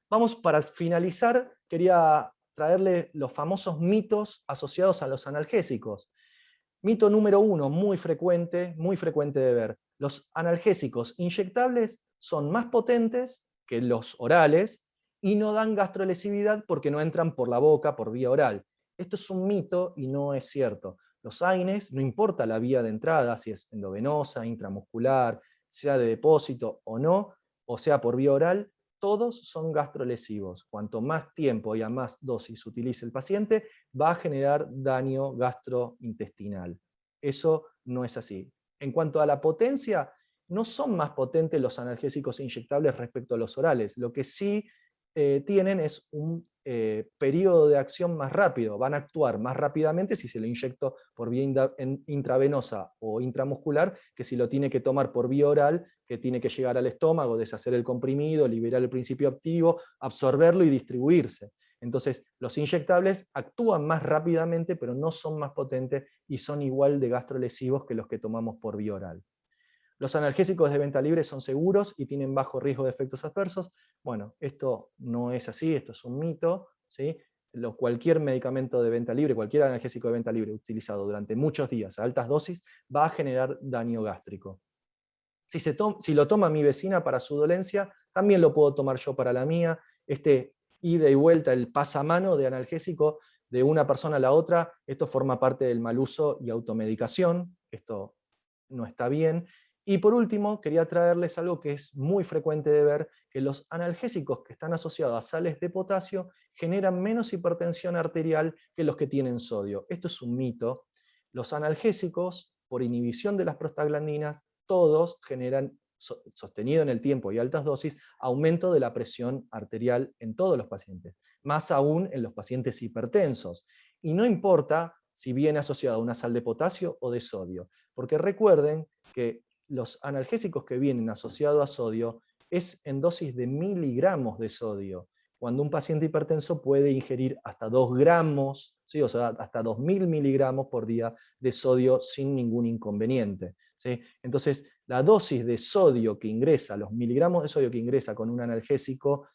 Vamos, para finalizar, quería traerle los famosos mitos asociados a los analgésicos. Mito número 1, muy frecuente de ver. Los analgésicos inyectables son más potentes que los orales y no dan gastrolesividad porque no entran por la boca, por vía oral. Esto es un mito y no es cierto. Los AINES, no importa la vía de entrada, si es endovenosa, intramuscular, sea de depósito o no, o sea por vía oral, todos son gastrolesivos. Cuanto más tiempo y a más dosis utilice el paciente, va a generar daño gastrointestinal. Eso no es así. En cuanto a la potencia, no son más potentes los analgésicos inyectables respecto a los orales. Lo que sí tienen es un periodo de acción más rápido. Van a actuar más rápidamente si se lo inyecto por vía intravenosa o intramuscular que si lo tiene que tomar por vía oral, que tiene que llegar al estómago, deshacer el comprimido, liberar el principio activo, absorberlo y distribuirse. Entonces, los inyectables actúan más rápidamente, pero no son más potentes y son igual de gastrolesivos que los que tomamos por vía oral. Los analgésicos de venta libre son seguros y tienen bajo riesgo de efectos adversos. Bueno, esto no es así, esto es un mito, ¿sí? Cualquier medicamento de venta libre, cualquier analgésico de venta libre utilizado durante muchos días a altas dosis va a generar daño gástrico. Si lo toma mi vecina para su dolencia, también lo puedo tomar yo para la mía. Este ida y vuelta, el pasamano de analgésico de una persona a la otra, esto forma parte del mal uso y automedicación. Esto no está bien. Y por último, quería traerles algo que es muy frecuente de ver, que los analgésicos que están asociados a sales de potasio generan menos hipertensión arterial que los que tienen sodio. Esto es un mito. Los analgésicos, por inhibición de las prostaglandinas, todos generan, sostenido en el tiempo y altas dosis, aumento de la presión arterial en todos los pacientes, más aún en los pacientes hipertensos. Y no importa si viene asociado a una sal de potasio o de sodio, porque recuerden que los analgésicos que vienen asociados a sodio es en dosis de miligramos de sodio, cuando un paciente hipertenso puede ingerir hasta 2 gramos, ¿sí? O sea, hasta 2000 miligramos por día de sodio sin ningún inconveniente, ¿sí? Entonces, la dosis de sodio que ingresa, los miligramos de sodio que ingresa con un analgésico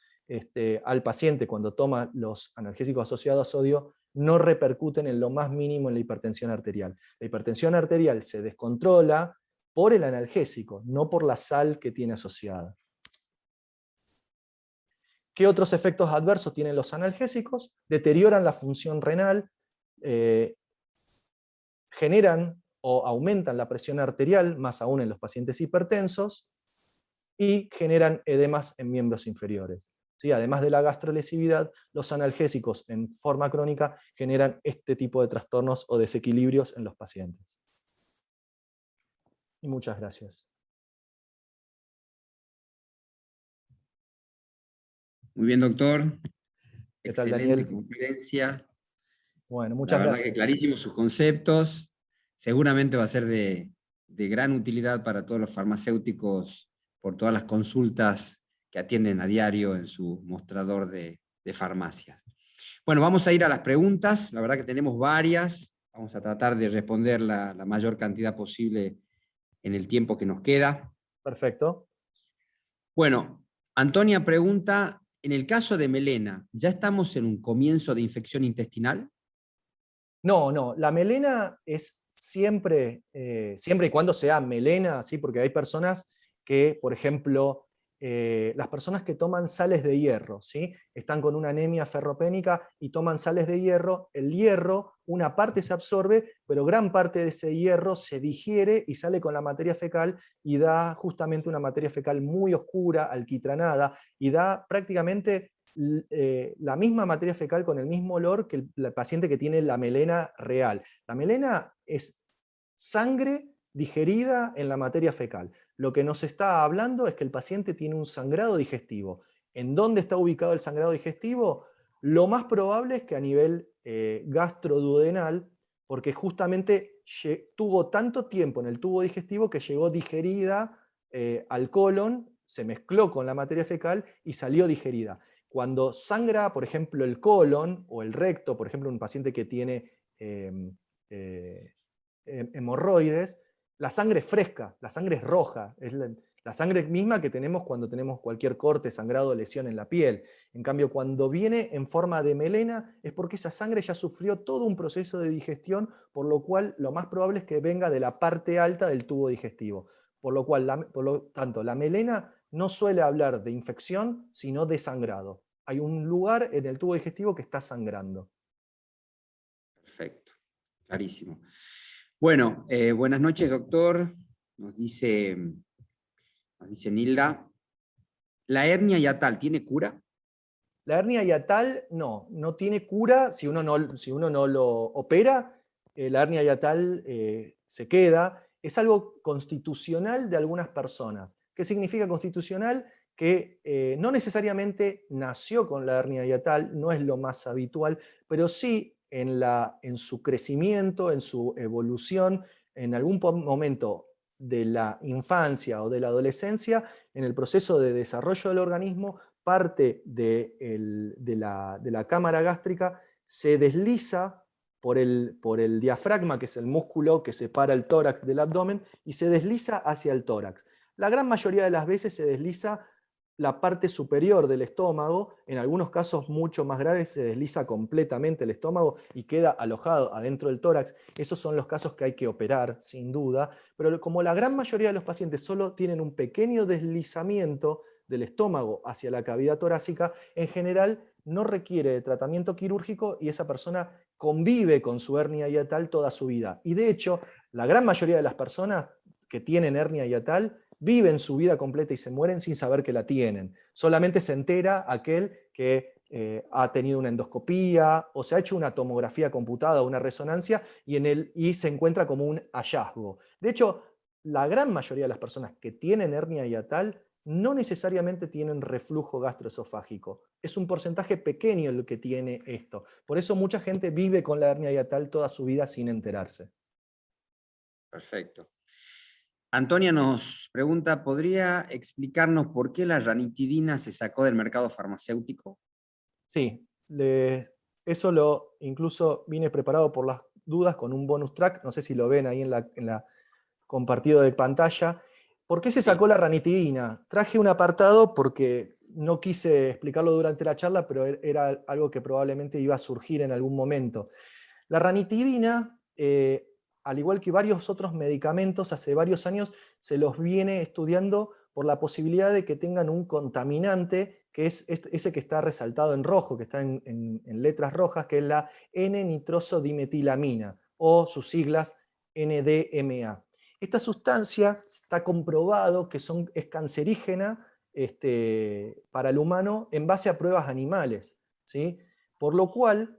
al paciente cuando toma los analgésicos asociados a sodio, no repercuten en lo más mínimo en la hipertensión arterial. La hipertensión arterial se descontrola por el analgésico, no por la sal que tiene asociada. ¿Qué otros efectos adversos tienen los analgésicos? Deterioran la función renal, generan o aumentan la presión arterial, más aún en los pacientes hipertensos, y generan edemas en miembros inferiores. ¿Sí? Además de la gastrolesividad, los analgésicos en forma crónica generan este tipo de trastornos o desequilibrios en los pacientes. Y muchas gracias. Muy bien, doctor. ¿Qué tal, Excelente Daniel? conferencia. Bueno, La muchas verdad que gracias. clarísimos sus conceptos. Seguramente va a ser de gran utilidad para todos los farmacéuticos por todas las consultas que atienden a diario en su mostrador de farmacias. Bueno, vamos a ir a las preguntas. La verdad que tenemos varias. Vamos a tratar de responder la mayor cantidad posible en el tiempo que nos queda. Perfecto. Bueno, Antonia pregunta, en el caso de melena, ¿ya estamos en un comienzo de infección intestinal? No, la melena es siempre, siempre y cuando sea melena, ¿sí? Porque hay personas que, por ejemplo, las personas que toman sales de hierro, ¿sí? Están con una anemia ferropénica y toman sales de hierro, el hierro, una parte se absorbe, pero gran parte de ese hierro se digiere y sale con la materia fecal y da justamente una materia fecal muy oscura, alquitranada, y da prácticamente la misma materia fecal con el mismo olor que el paciente que tiene la melena real. La melena es sangre digerida en la materia fecal. Lo que nos está hablando es que el paciente tiene un sangrado digestivo. ¿En dónde está ubicado el sangrado digestivo? Lo más probable es que a nivel gastroduodenal, porque justamente tuvo tanto tiempo en el tubo digestivo que llegó digerida al colon, se mezcló con la materia fecal y salió digerida. Cuando sangra, por ejemplo, el colon o el recto, por ejemplo, un paciente que tiene hemorroides, la sangre es fresca, la sangre es roja, es la sangre misma que tenemos cuando tenemos cualquier corte, sangrado o lesión en la piel. En cambio, cuando viene en forma de melena, es porque esa sangre ya sufrió todo un proceso de digestión, por lo cual lo más probable es que venga de la parte alta del tubo digestivo. Por lo tanto, la melena no suele hablar de infección, sino de sangrado. Hay un lugar en el tubo digestivo que está sangrando. Perfecto, clarísimo. Bueno, buenas noches, doctor. Nos dice Nilda, ¿la hernia hiatal tiene cura? La hernia hiatal no tiene cura si uno no lo opera. La hernia hiatal se queda. Es algo constitucional de algunas personas. ¿Qué significa constitucional? Que no necesariamente nació con la hernia hiatal, no es lo más habitual, pero sí en su crecimiento, en su evolución, en algún momento de la infancia o de la adolescencia, en el proceso de desarrollo del organismo, parte de la cámara gástrica se desliza por el diafragma, que es el músculo que separa el tórax del abdomen, y se desliza hacia el tórax. La gran mayoría de las veces se desliza la parte superior del estómago, en algunos casos mucho más graves se desliza completamente el estómago y queda alojado adentro del tórax. Esos son los casos que hay que operar, sin duda, pero como la gran mayoría de los pacientes solo tienen un pequeño deslizamiento del estómago hacia la cavidad torácica, en general no requiere de tratamiento quirúrgico y esa persona convive con su hernia hiatal toda su vida. Y de hecho, la gran mayoría de las personas que tienen hernia hiatal viven su vida completa y se mueren sin saber que la tienen. Solamente se entera aquel que ha tenido una endoscopía o se ha hecho una tomografía computada o una resonancia y se encuentra como un hallazgo. De hecho, la gran mayoría de las personas que tienen hernia hiatal no necesariamente tienen reflujo gastroesofágico. Es un porcentaje pequeño el que tiene esto. Por eso mucha gente vive con la hernia hiatal toda su vida sin enterarse. Perfecto. Antonia nos pregunta, ¿podría explicarnos por qué la ranitidina se sacó del mercado farmacéutico? Sí, eso incluso vine preparado por las dudas con un bonus track, no sé si lo ven ahí en la compartido de pantalla. ¿Por qué se sacó Sí. la ranitidina? Traje un apartado porque no quise explicarlo durante la charla, pero era algo que probablemente iba a surgir en algún momento. La ranitidina, al igual que varios otros medicamentos, hace varios años se los viene estudiando por la posibilidad de que tengan un contaminante, que es ese que está resaltado en rojo, que está en letras rojas, que es la N-nitrosodimetilamina, o sus siglas NDMA. Esta sustancia está comprobado que es cancerígena para el humano en base a pruebas animales, ¿sí? Por lo cual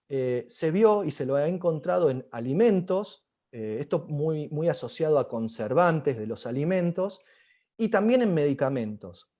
se vio y se lo ha encontrado en alimentos, esto muy asociado a conservantes de los alimentos, y también en medicamentos.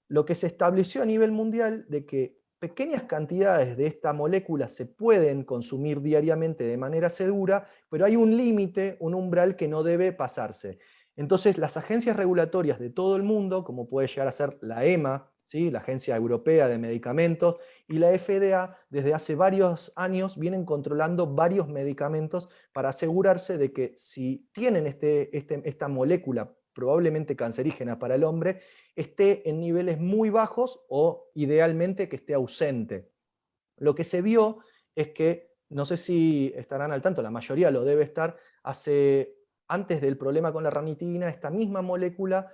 Lo que se estableció a nivel mundial de que pequeñas cantidades de esta molécula se pueden consumir diariamente de manera segura, pero hay un límite, un umbral que no debe pasarse. Entonces, las agencias regulatorias de todo el mundo, como puede llegar a ser la EMA, ¿sí? La Agencia Europea de Medicamentos, y la FDA, desde hace varios años, vienen controlando varios medicamentos para asegurarse de que si tienen esta molécula probablemente cancerígena para el hombre, esté en niveles muy bajos o idealmente que esté ausente. Lo que se vio es que, no sé si estarán al tanto, la mayoría lo debe estar, antes del problema con la ranitidina, esta misma molécula,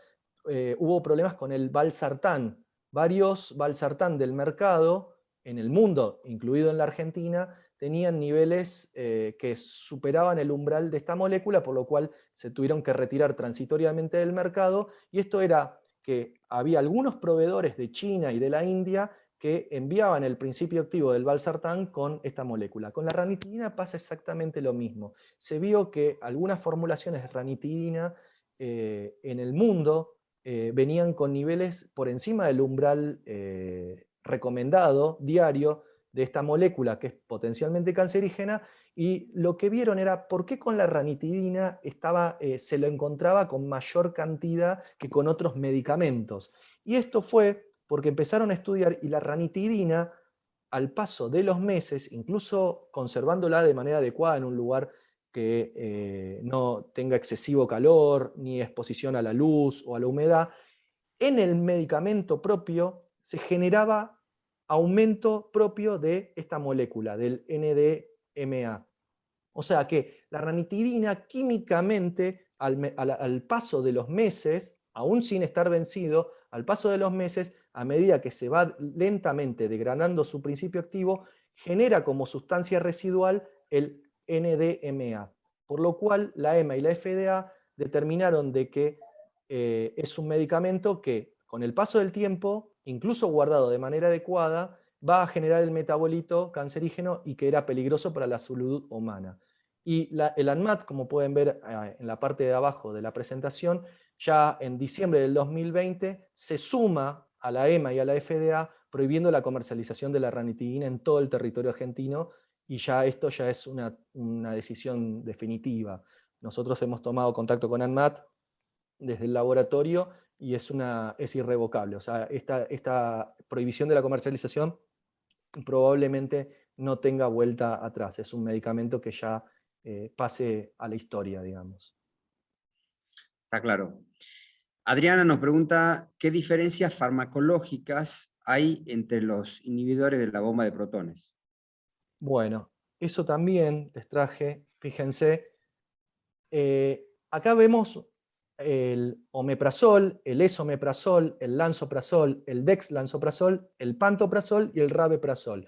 hubo problemas con el valsartán. Varios valsartán del mercado, en el mundo, incluido en la Argentina, tenían niveles que superaban el umbral de esta molécula, por lo cual se tuvieron que retirar transitoriamente del mercado, y esto era que había algunos proveedores de China y de la India que enviaban el principio activo del valsartán con esta molécula. Con la ranitidina pasa exactamente lo mismo. Se vio que algunas formulaciones de ranitidina en el mundo venían con niveles por encima del umbral recomendado diario de esta molécula que es potencialmente cancerígena, y lo que vieron era por qué con la ranitidina se lo encontraba con mayor cantidad que con otros medicamentos. Y esto fue porque empezaron a estudiar y la ranitidina, al paso de los meses, incluso conservándola de manera adecuada en un lugar que no tenga excesivo calor, ni exposición a la luz o a la humedad, en el medicamento propio se generaba aumento propio de esta molécula, del NDMA. O sea que la ranitidina químicamente, al paso de los meses, aún sin estar vencido, al paso de los meses, a medida que se va lentamente degradando su principio activo, genera como sustancia residual el NDMA. Por lo cual la EMA y la FDA determinaron de que es un medicamento que con el paso del tiempo, incluso guardado de manera adecuada, va a generar el metabolito cancerígeno y que era peligroso para la salud humana. Y el ANMAT, como pueden ver en la parte de abajo de la presentación, ya en diciembre del 2020 se suma a la EMA y a la FDA prohibiendo la comercialización de la ranitidina en todo el territorio argentino, y ya esto ya es una decisión definitiva. Nosotros hemos tomado contacto con ANMAT desde el laboratorio y es irrevocable. O sea, esta prohibición de la comercialización probablemente no tenga vuelta atrás. Es un medicamento que ya pase a la historia, digamos. Está claro. Adriana nos pregunta, ¿qué diferencias farmacológicas hay entre los inhibidores de la bomba de protones? Bueno, eso también les traje, fíjense, acá vemos el omeprazol, el esomeprazol, el lansoprazol, el dexlansoprazol, el pantoprazol y el rabeprazol.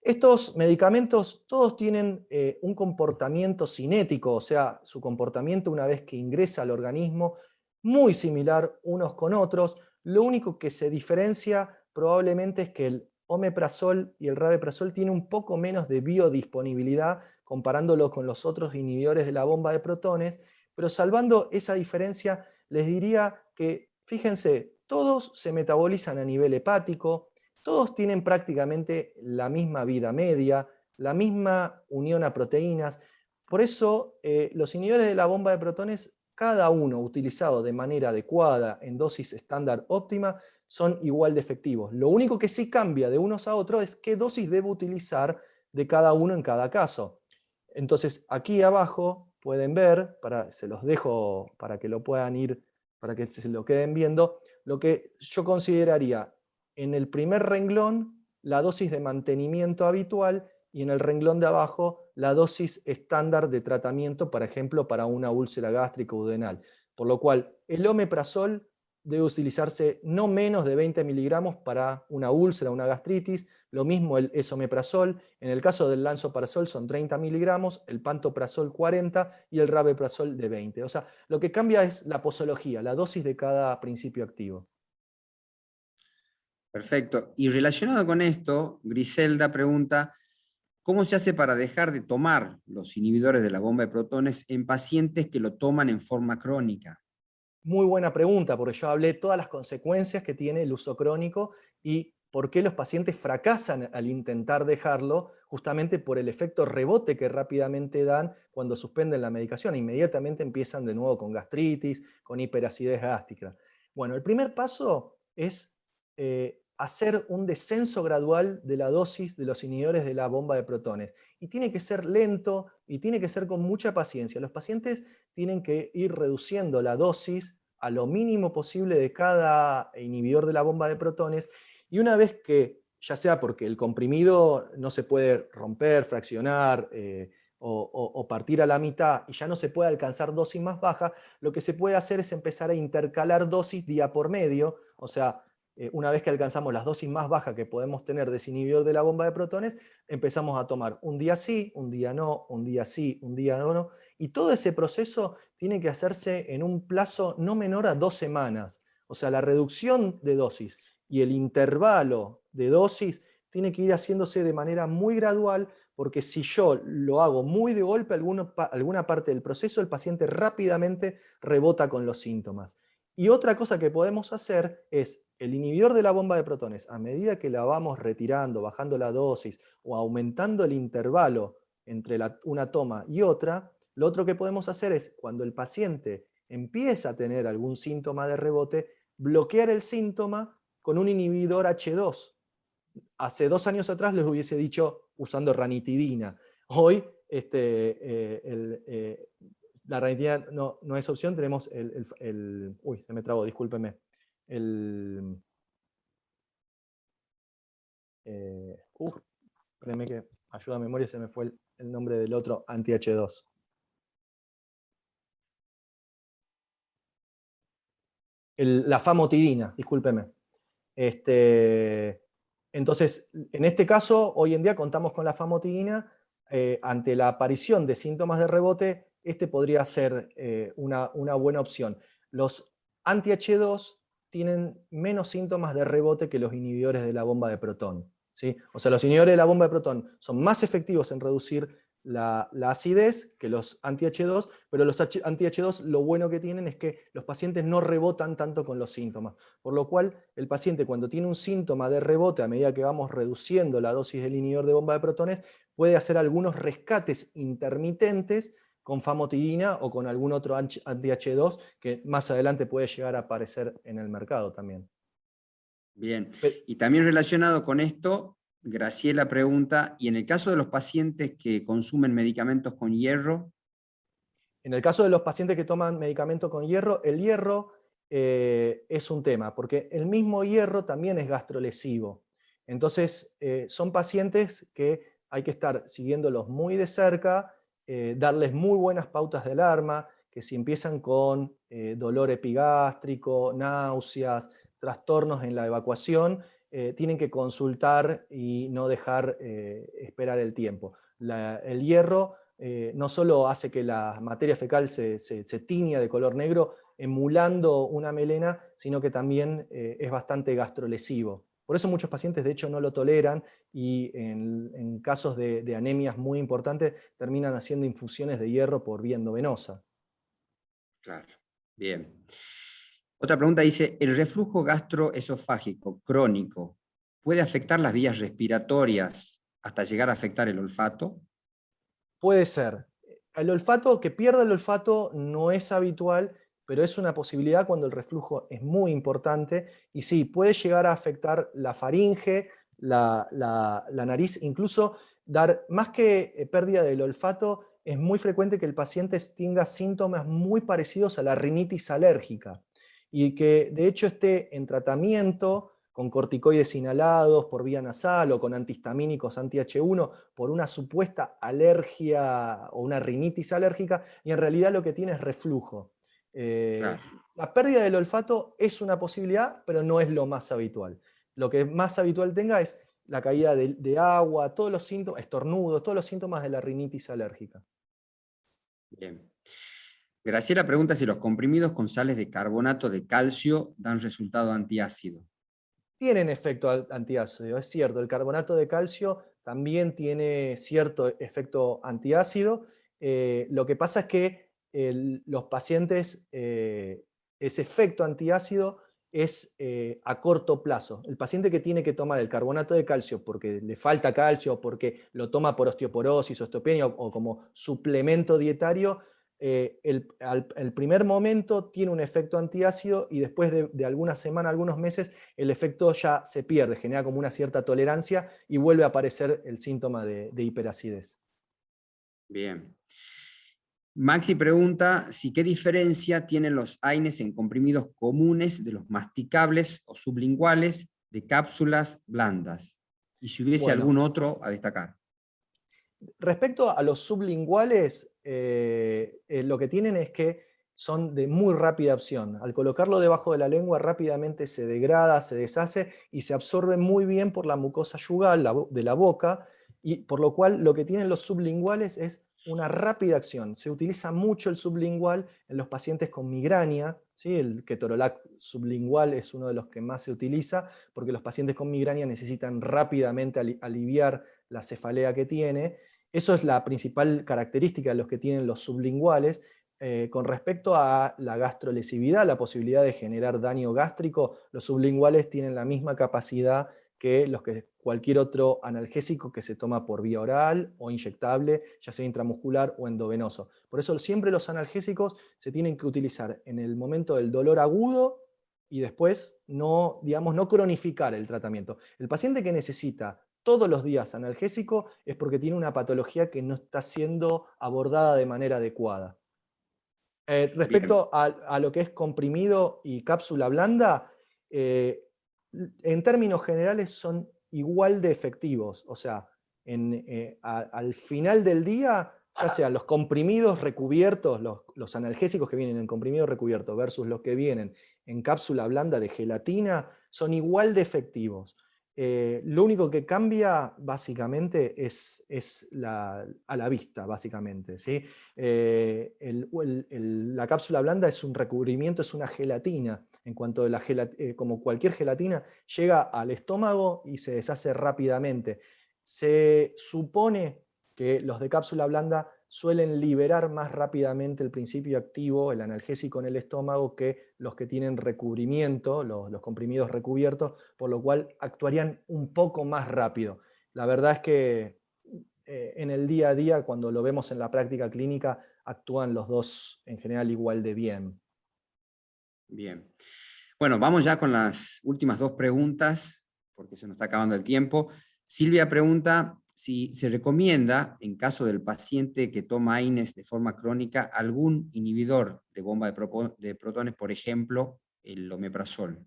Estos medicamentos todos tienen un comportamiento cinético, o sea, su comportamiento una vez que ingresa al organismo, muy similar unos con otros. Lo único que se diferencia probablemente es que el omeprazol y el rabeprazol tienen un poco menos de biodisponibilidad comparándolo con los otros inhibidores de la bomba de protones, pero salvando esa diferencia, les diría que, fíjense, todos se metabolizan a nivel hepático, todos tienen prácticamente la misma vida media, la misma unión a proteínas. Por eso, los inhibidores de la bomba de protones, cada uno utilizado de manera adecuada, en dosis estándar óptima, son igual de efectivos. Lo único que sí cambia de unos a otros es qué dosis debo utilizar de cada uno en cada caso. Entonces, aquí abajo pueden ver, se los dejo para que lo puedan ir, para que se lo queden viendo, lo que yo consideraría en el primer renglón la dosis de mantenimiento habitual y en el renglón de abajo la dosis estándar de tratamiento, por ejemplo, para una úlcera gástrica o duodenal. Por lo cual, el omeprazol debe utilizarse no menos de 20 miligramos para una úlcera, una gastritis. Lo mismo el esomeprazol. En el caso del lansoprazol son 30 miligramos, el pantoprazol 40 y el rabeprazol de 20. O sea, lo que cambia es la posología, la dosis de cada principio activo. Perfecto. Y relacionado con esto, Griselda pregunta, ¿cómo se hace para dejar de tomar los inhibidores de la bomba de protones en pacientes que lo toman en forma crónica? Muy buena pregunta, porque yo hablé de todas las consecuencias que tiene el uso crónico y por qué los pacientes fracasan al intentar dejarlo, justamente por el efecto rebote que rápidamente dan cuando suspenden la medicación. Inmediatamente empiezan de nuevo con gastritis, con hiperacidez gástrica. Bueno, el primer paso es hacer un descenso gradual de la dosis de los inhibidores de la bomba de protones. Y tiene que ser lento y tiene que ser con mucha paciencia. Los pacientes tienen que ir reduciendo la dosis a lo mínimo posible de cada inhibidor de la bomba de protones, y una vez que, ya sea porque el comprimido no se puede romper, fraccionar o partir a la mitad y ya no se puede alcanzar dosis más bajas, lo que se puede hacer es empezar a intercalar dosis día por medio, o sea, una vez que alcanzamos las dosis más bajas que podemos tener de ese inhibidor de la bomba de protones, empezamos a tomar un día sí, un día no, un día sí, un día no, y todo ese proceso tiene que hacerse en un plazo no menor a 2 semanas. O sea, la reducción de dosis y el intervalo de dosis tiene que ir haciéndose de manera muy gradual, porque si yo lo hago muy de golpe, alguna parte del proceso, el paciente rápidamente rebota con los síntomas. Y otra cosa que podemos hacer es el inhibidor de la bomba de protones, a medida que la vamos retirando, bajando la dosis o aumentando el intervalo entre una toma y otra, lo otro que podemos hacer es, cuando el paciente empieza a tener algún síntoma de rebote, bloquear el síntoma con un inhibidor H2. Hace 2 años atrás les hubiese dicho usando ranitidina. Hoy la ranitidina no es opción, tenemos uy, se me trabó, discúlpeme. El, espérenme que ayuda a memoria, se me fue el nombre del otro anti-H2. La famotidina, discúlpeme. Entonces, en este caso, hoy en día contamos con la famotidina. Ante la aparición de síntomas de rebote, este podría ser una buena opción. Los anti-H2 tienen menos síntomas de rebote que los inhibidores de la bomba de protón, ¿sí? O sea, los inhibidores de la bomba de protón son más efectivos en reducir la acidez que los anti-H2, pero los anti-H2 lo bueno que tienen es que los pacientes no rebotan tanto con los síntomas, por lo cual el paciente, cuando tiene un síntoma de rebote, a medida que vamos reduciendo la dosis del inhibidor de bomba de protones, puede hacer algunos rescates intermitentes con famotidina o con algún otro anti-H2 que más adelante puede llegar a aparecer en el mercado también. Bien, y también relacionado con esto, Graciela pregunta, ¿y en el caso de los pacientes que consumen medicamentos con hierro? En el caso de los pacientes que toman medicamento con hierro, el hierro es un tema, porque el mismo hierro también es gastrolesivo. Entonces, son pacientes que hay que estar siguiéndolos muy de cerca, darles muy buenas pautas de alarma, que si empiezan con dolor epigástrico, náuseas, trastornos en la evacuación, tienen que consultar y no dejar esperar el tiempo. El hierro no solo hace que la materia fecal se tiña de color negro, emulando una melena, sino que también es bastante gastrolesivo. Por eso muchos pacientes de hecho no lo toleran y en casos de anemias muy importantes terminan haciendo infusiones de hierro por vía endovenosa. Claro, bien. Otra pregunta dice, ¿el reflujo gastroesofágico crónico puede afectar las vías respiratorias hasta llegar a afectar el olfato? Puede ser. El olfato, que pierda el olfato no es habitual, pero es una posibilidad cuando el reflujo es muy importante y sí, puede llegar a afectar la faringe, la nariz, incluso dar, más que pérdida del olfato, es muy frecuente que el paciente tenga síntomas muy parecidos a la rinitis alérgica y que de hecho esté en tratamiento con corticoides inhalados por vía nasal o con antihistamínicos anti-H1 por una supuesta alergia o una rinitis alérgica, y en realidad lo que tiene es reflujo. Claro, La pérdida del olfato es una posibilidad, pero no es lo más habitual. Lo que más habitual tenga es la caída de agua, todos los síntomas, estornudos, todos los síntomas de la rinitis alérgica. bien. Graciela pregunta si los comprimidos con sales de carbonato de calcio dan resultado antiácido. Tienen efecto antiácido, es cierto, el carbonato de calcio también tiene cierto efecto antiácido. Lo que pasa es que los pacientes, ese efecto antiácido es a corto plazo. El paciente que tiene que tomar el carbonato de calcio porque le falta calcio, porque lo toma por osteoporosis, osteopenia o como suplemento dietario, el primer momento tiene un efecto antiácido y después de algunas semanas, algunos meses, el efecto ya se pierde, genera como una cierta tolerancia y vuelve a aparecer el síntoma de hiperacidez. Bien. Maxi pregunta si qué diferencia tienen los AINES en comprimidos comunes de los masticables o sublinguales de cápsulas blandas, y si hubiese Bueno, algún otro a destacar. respecto a los sublinguales, lo que tienen es que son de muy rápida absorción. Al colocarlo debajo de la lengua rápidamente se degrada, se deshace y se absorbe muy bien por la mucosa yugal de la boca, y por lo cual lo que tienen los sublinguales es una rápida acción. Se utiliza mucho el sublingual en los pacientes con migraña, ¿sí? El ketorolac sublingual es uno de los que más se utiliza porque los pacientes con migraña necesitan rápidamente aliviar la cefalea que tiene. Eso es la principal característica de los que tienen los sublinguales. Con respecto a la gastrolesividad, la posibilidad de generar daño gástrico, los sublinguales tienen la misma capacidad que cualquier otro analgésico que se toma por vía oral o inyectable, ya sea intramuscular o endovenoso. Por eso siempre los analgésicos se tienen que utilizar en el momento del dolor agudo y después no, digamos, no cronificar el tratamiento. El paciente que necesita todos los días analgésico es porque tiene una patología que no está siendo abordada de manera adecuada. Bien, Respecto a lo que es comprimido y cápsula blanda, eh, en términos generales son igual de efectivos. O sea, al final del día, ya sean los comprimidos recubiertos, los analgésicos que vienen en comprimido recubierto versus los que vienen en cápsula blanda de gelatina, son igual de efectivos. Lo único que cambia básicamente es a la vista, básicamente, ¿sí? La cápsula blanda es un recubrimiento, es una gelatina. En cuanto como cualquier gelatina, llega al estómago y se deshace rápidamente. Se supone que los de cápsula blanda suelen liberar más rápidamente el principio activo, el analgésico en el estómago, que los que tienen recubrimiento, los comprimidos recubiertos, por lo cual actuarían un poco más rápido. La verdad es que en el día a día, cuando lo vemos en la práctica clínica, actúan los dos en general igual de bien. bien. Bueno, vamos ya con las últimas dos preguntas, porque se nos está acabando el tiempo. Silvia pregunta si se recomienda, en caso del paciente que toma AINES de forma crónica, algún inhibidor de bomba de protones, por ejemplo, el omeprazol?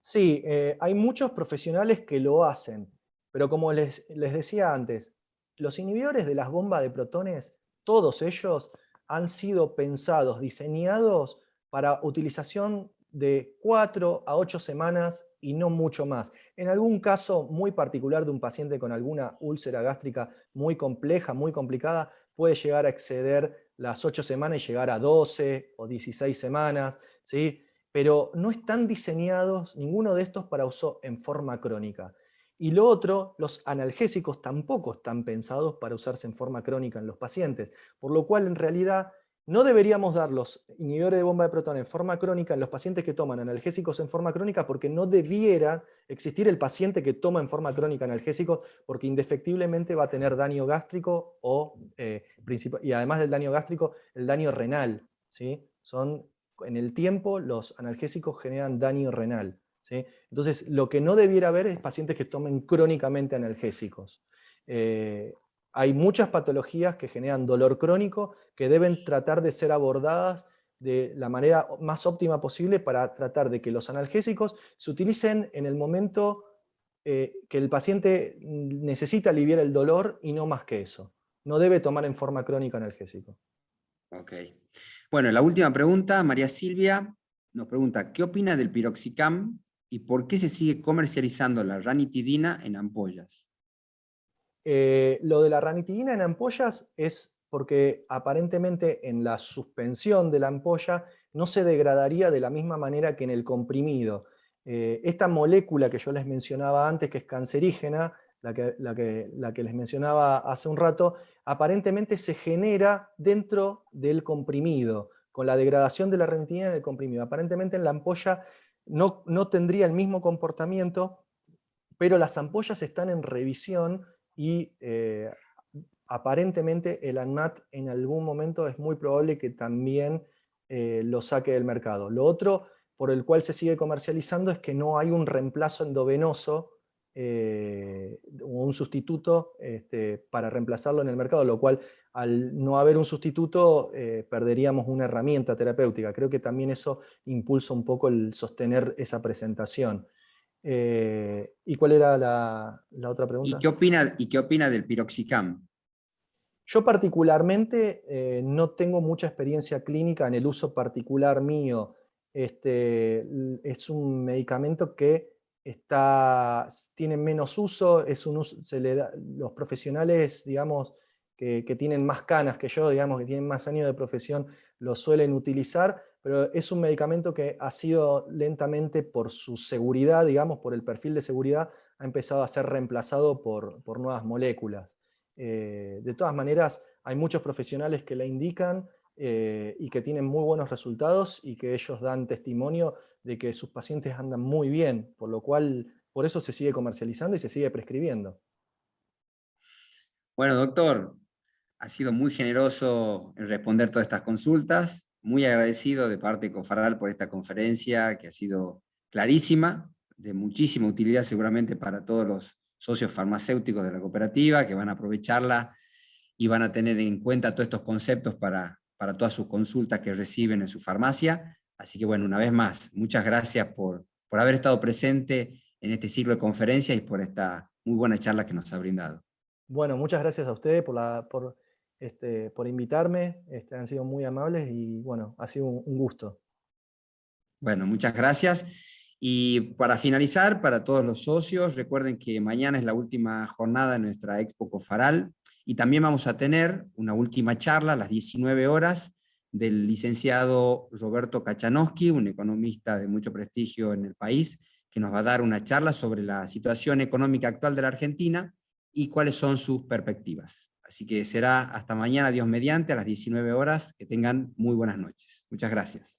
Sí, hay muchos profesionales que lo hacen, pero como les decía antes, los inhibidores de las bombas de protones, todos ellos han sido pensados, diseñados para utilización de 4 a 8 semanas y no mucho más. En algún caso muy particular de un paciente con alguna úlcera gástrica muy compleja, muy complicada, puede llegar a exceder las 8 semanas y llegar a 12 o 16 semanas, ¿sí? Pero no están diseñados ninguno de estos para uso en forma crónica. Y lo otro, los analgésicos tampoco están pensados para usarse en forma crónica en los pacientes, por lo cual en realidad no deberíamos dar los inhibidores de bomba de protones en forma crónica en los pacientes que toman analgésicos en forma crónica, porque no debiera existir el paciente que toma en forma crónica analgésicos, porque indefectiblemente va a tener daño gástrico y además del daño gástrico, el daño renal, ¿sí? En el tiempo los analgésicos generan daño renal, ¿sí? Entonces, lo que no debiera haber es pacientes que tomen crónicamente analgésicos. Hay muchas patologías que generan dolor crónico que deben tratar de ser abordadas de la manera más óptima posible para tratar de que los analgésicos se utilicen en el momento que el paciente necesita aliviar el dolor y no más que eso. No debe tomar en forma crónica analgésico. Ok. Bueno, la última pregunta, María Silvia nos pregunta, ¿qué opina del piroxicam y por qué se sigue comercializando la ranitidina en ampollas? Lo de la ranitidina en ampollas es porque aparentemente en la suspensión de la ampolla no se degradaría de la misma manera que en el comprimido. Esta molécula que yo les mencionaba antes, que es cancerígena, la que les mencionaba hace un rato, aparentemente se genera dentro del comprimido, con la degradación de la ranitidina en el comprimido. Aparentemente en la ampolla no tendría el mismo comportamiento, pero las ampollas están en revisión y aparentemente el ANMAT en algún momento es muy probable que también lo saque del mercado. Lo otro por el cual se sigue comercializando es que no hay un reemplazo endovenoso o un sustituto para reemplazarlo en el mercado, lo cual al no haber un sustituto perderíamos una herramienta terapéutica. Creo que también eso impulsa un poco el sostener esa presentación. ¿Y cuál era la otra pregunta? ¿Y qué opina del piroxicam? Yo particularmente no tengo mucha experiencia clínica en el uso particular mío. Es un medicamento que tiene menos uso, los profesionales, digamos, que tienen más canas que yo, digamos, que tienen más años de profesión, lo suelen utilizar, pero es un medicamento que ha sido lentamente por su seguridad, digamos, por el perfil de seguridad, ha empezado a ser reemplazado por nuevas moléculas. De todas maneras, hay muchos profesionales que la indican y que tienen muy buenos resultados y que ellos dan testimonio de que sus pacientes andan muy bien, por lo cual, por eso se sigue comercializando y se sigue prescribiendo. Bueno, doctor, ha sido muy generoso en responder todas estas consultas, muy agradecido de parte de Cofaral por esta conferencia que ha sido clarísima, de muchísima utilidad seguramente para todos los socios farmacéuticos de la cooperativa que van a aprovecharla y van a tener en cuenta todos estos conceptos para todas sus consultas que reciben en su farmacia. Así que bueno, una vez más, muchas gracias por haber estado presente en este ciclo de conferencias y por esta muy buena charla que nos ha brindado. Bueno, muchas gracias a ustedes por invitarme, han sido muy amables y bueno, ha sido un gusto. Bueno, muchas gracias. Y para finalizar, para todos los socios, recuerden que mañana es la última jornada de nuestra Expo Cofaral y también vamos a tener una última charla a las 19 horas del licenciado Roberto Kachanowski, un economista de mucho prestigio en el país, que nos va a dar una charla sobre la situación económica actual de la Argentina y cuáles son sus perspectivas. Así que será hasta mañana, Dios mediante, a las 19 horas. Que tengan muy buenas noches. Muchas gracias.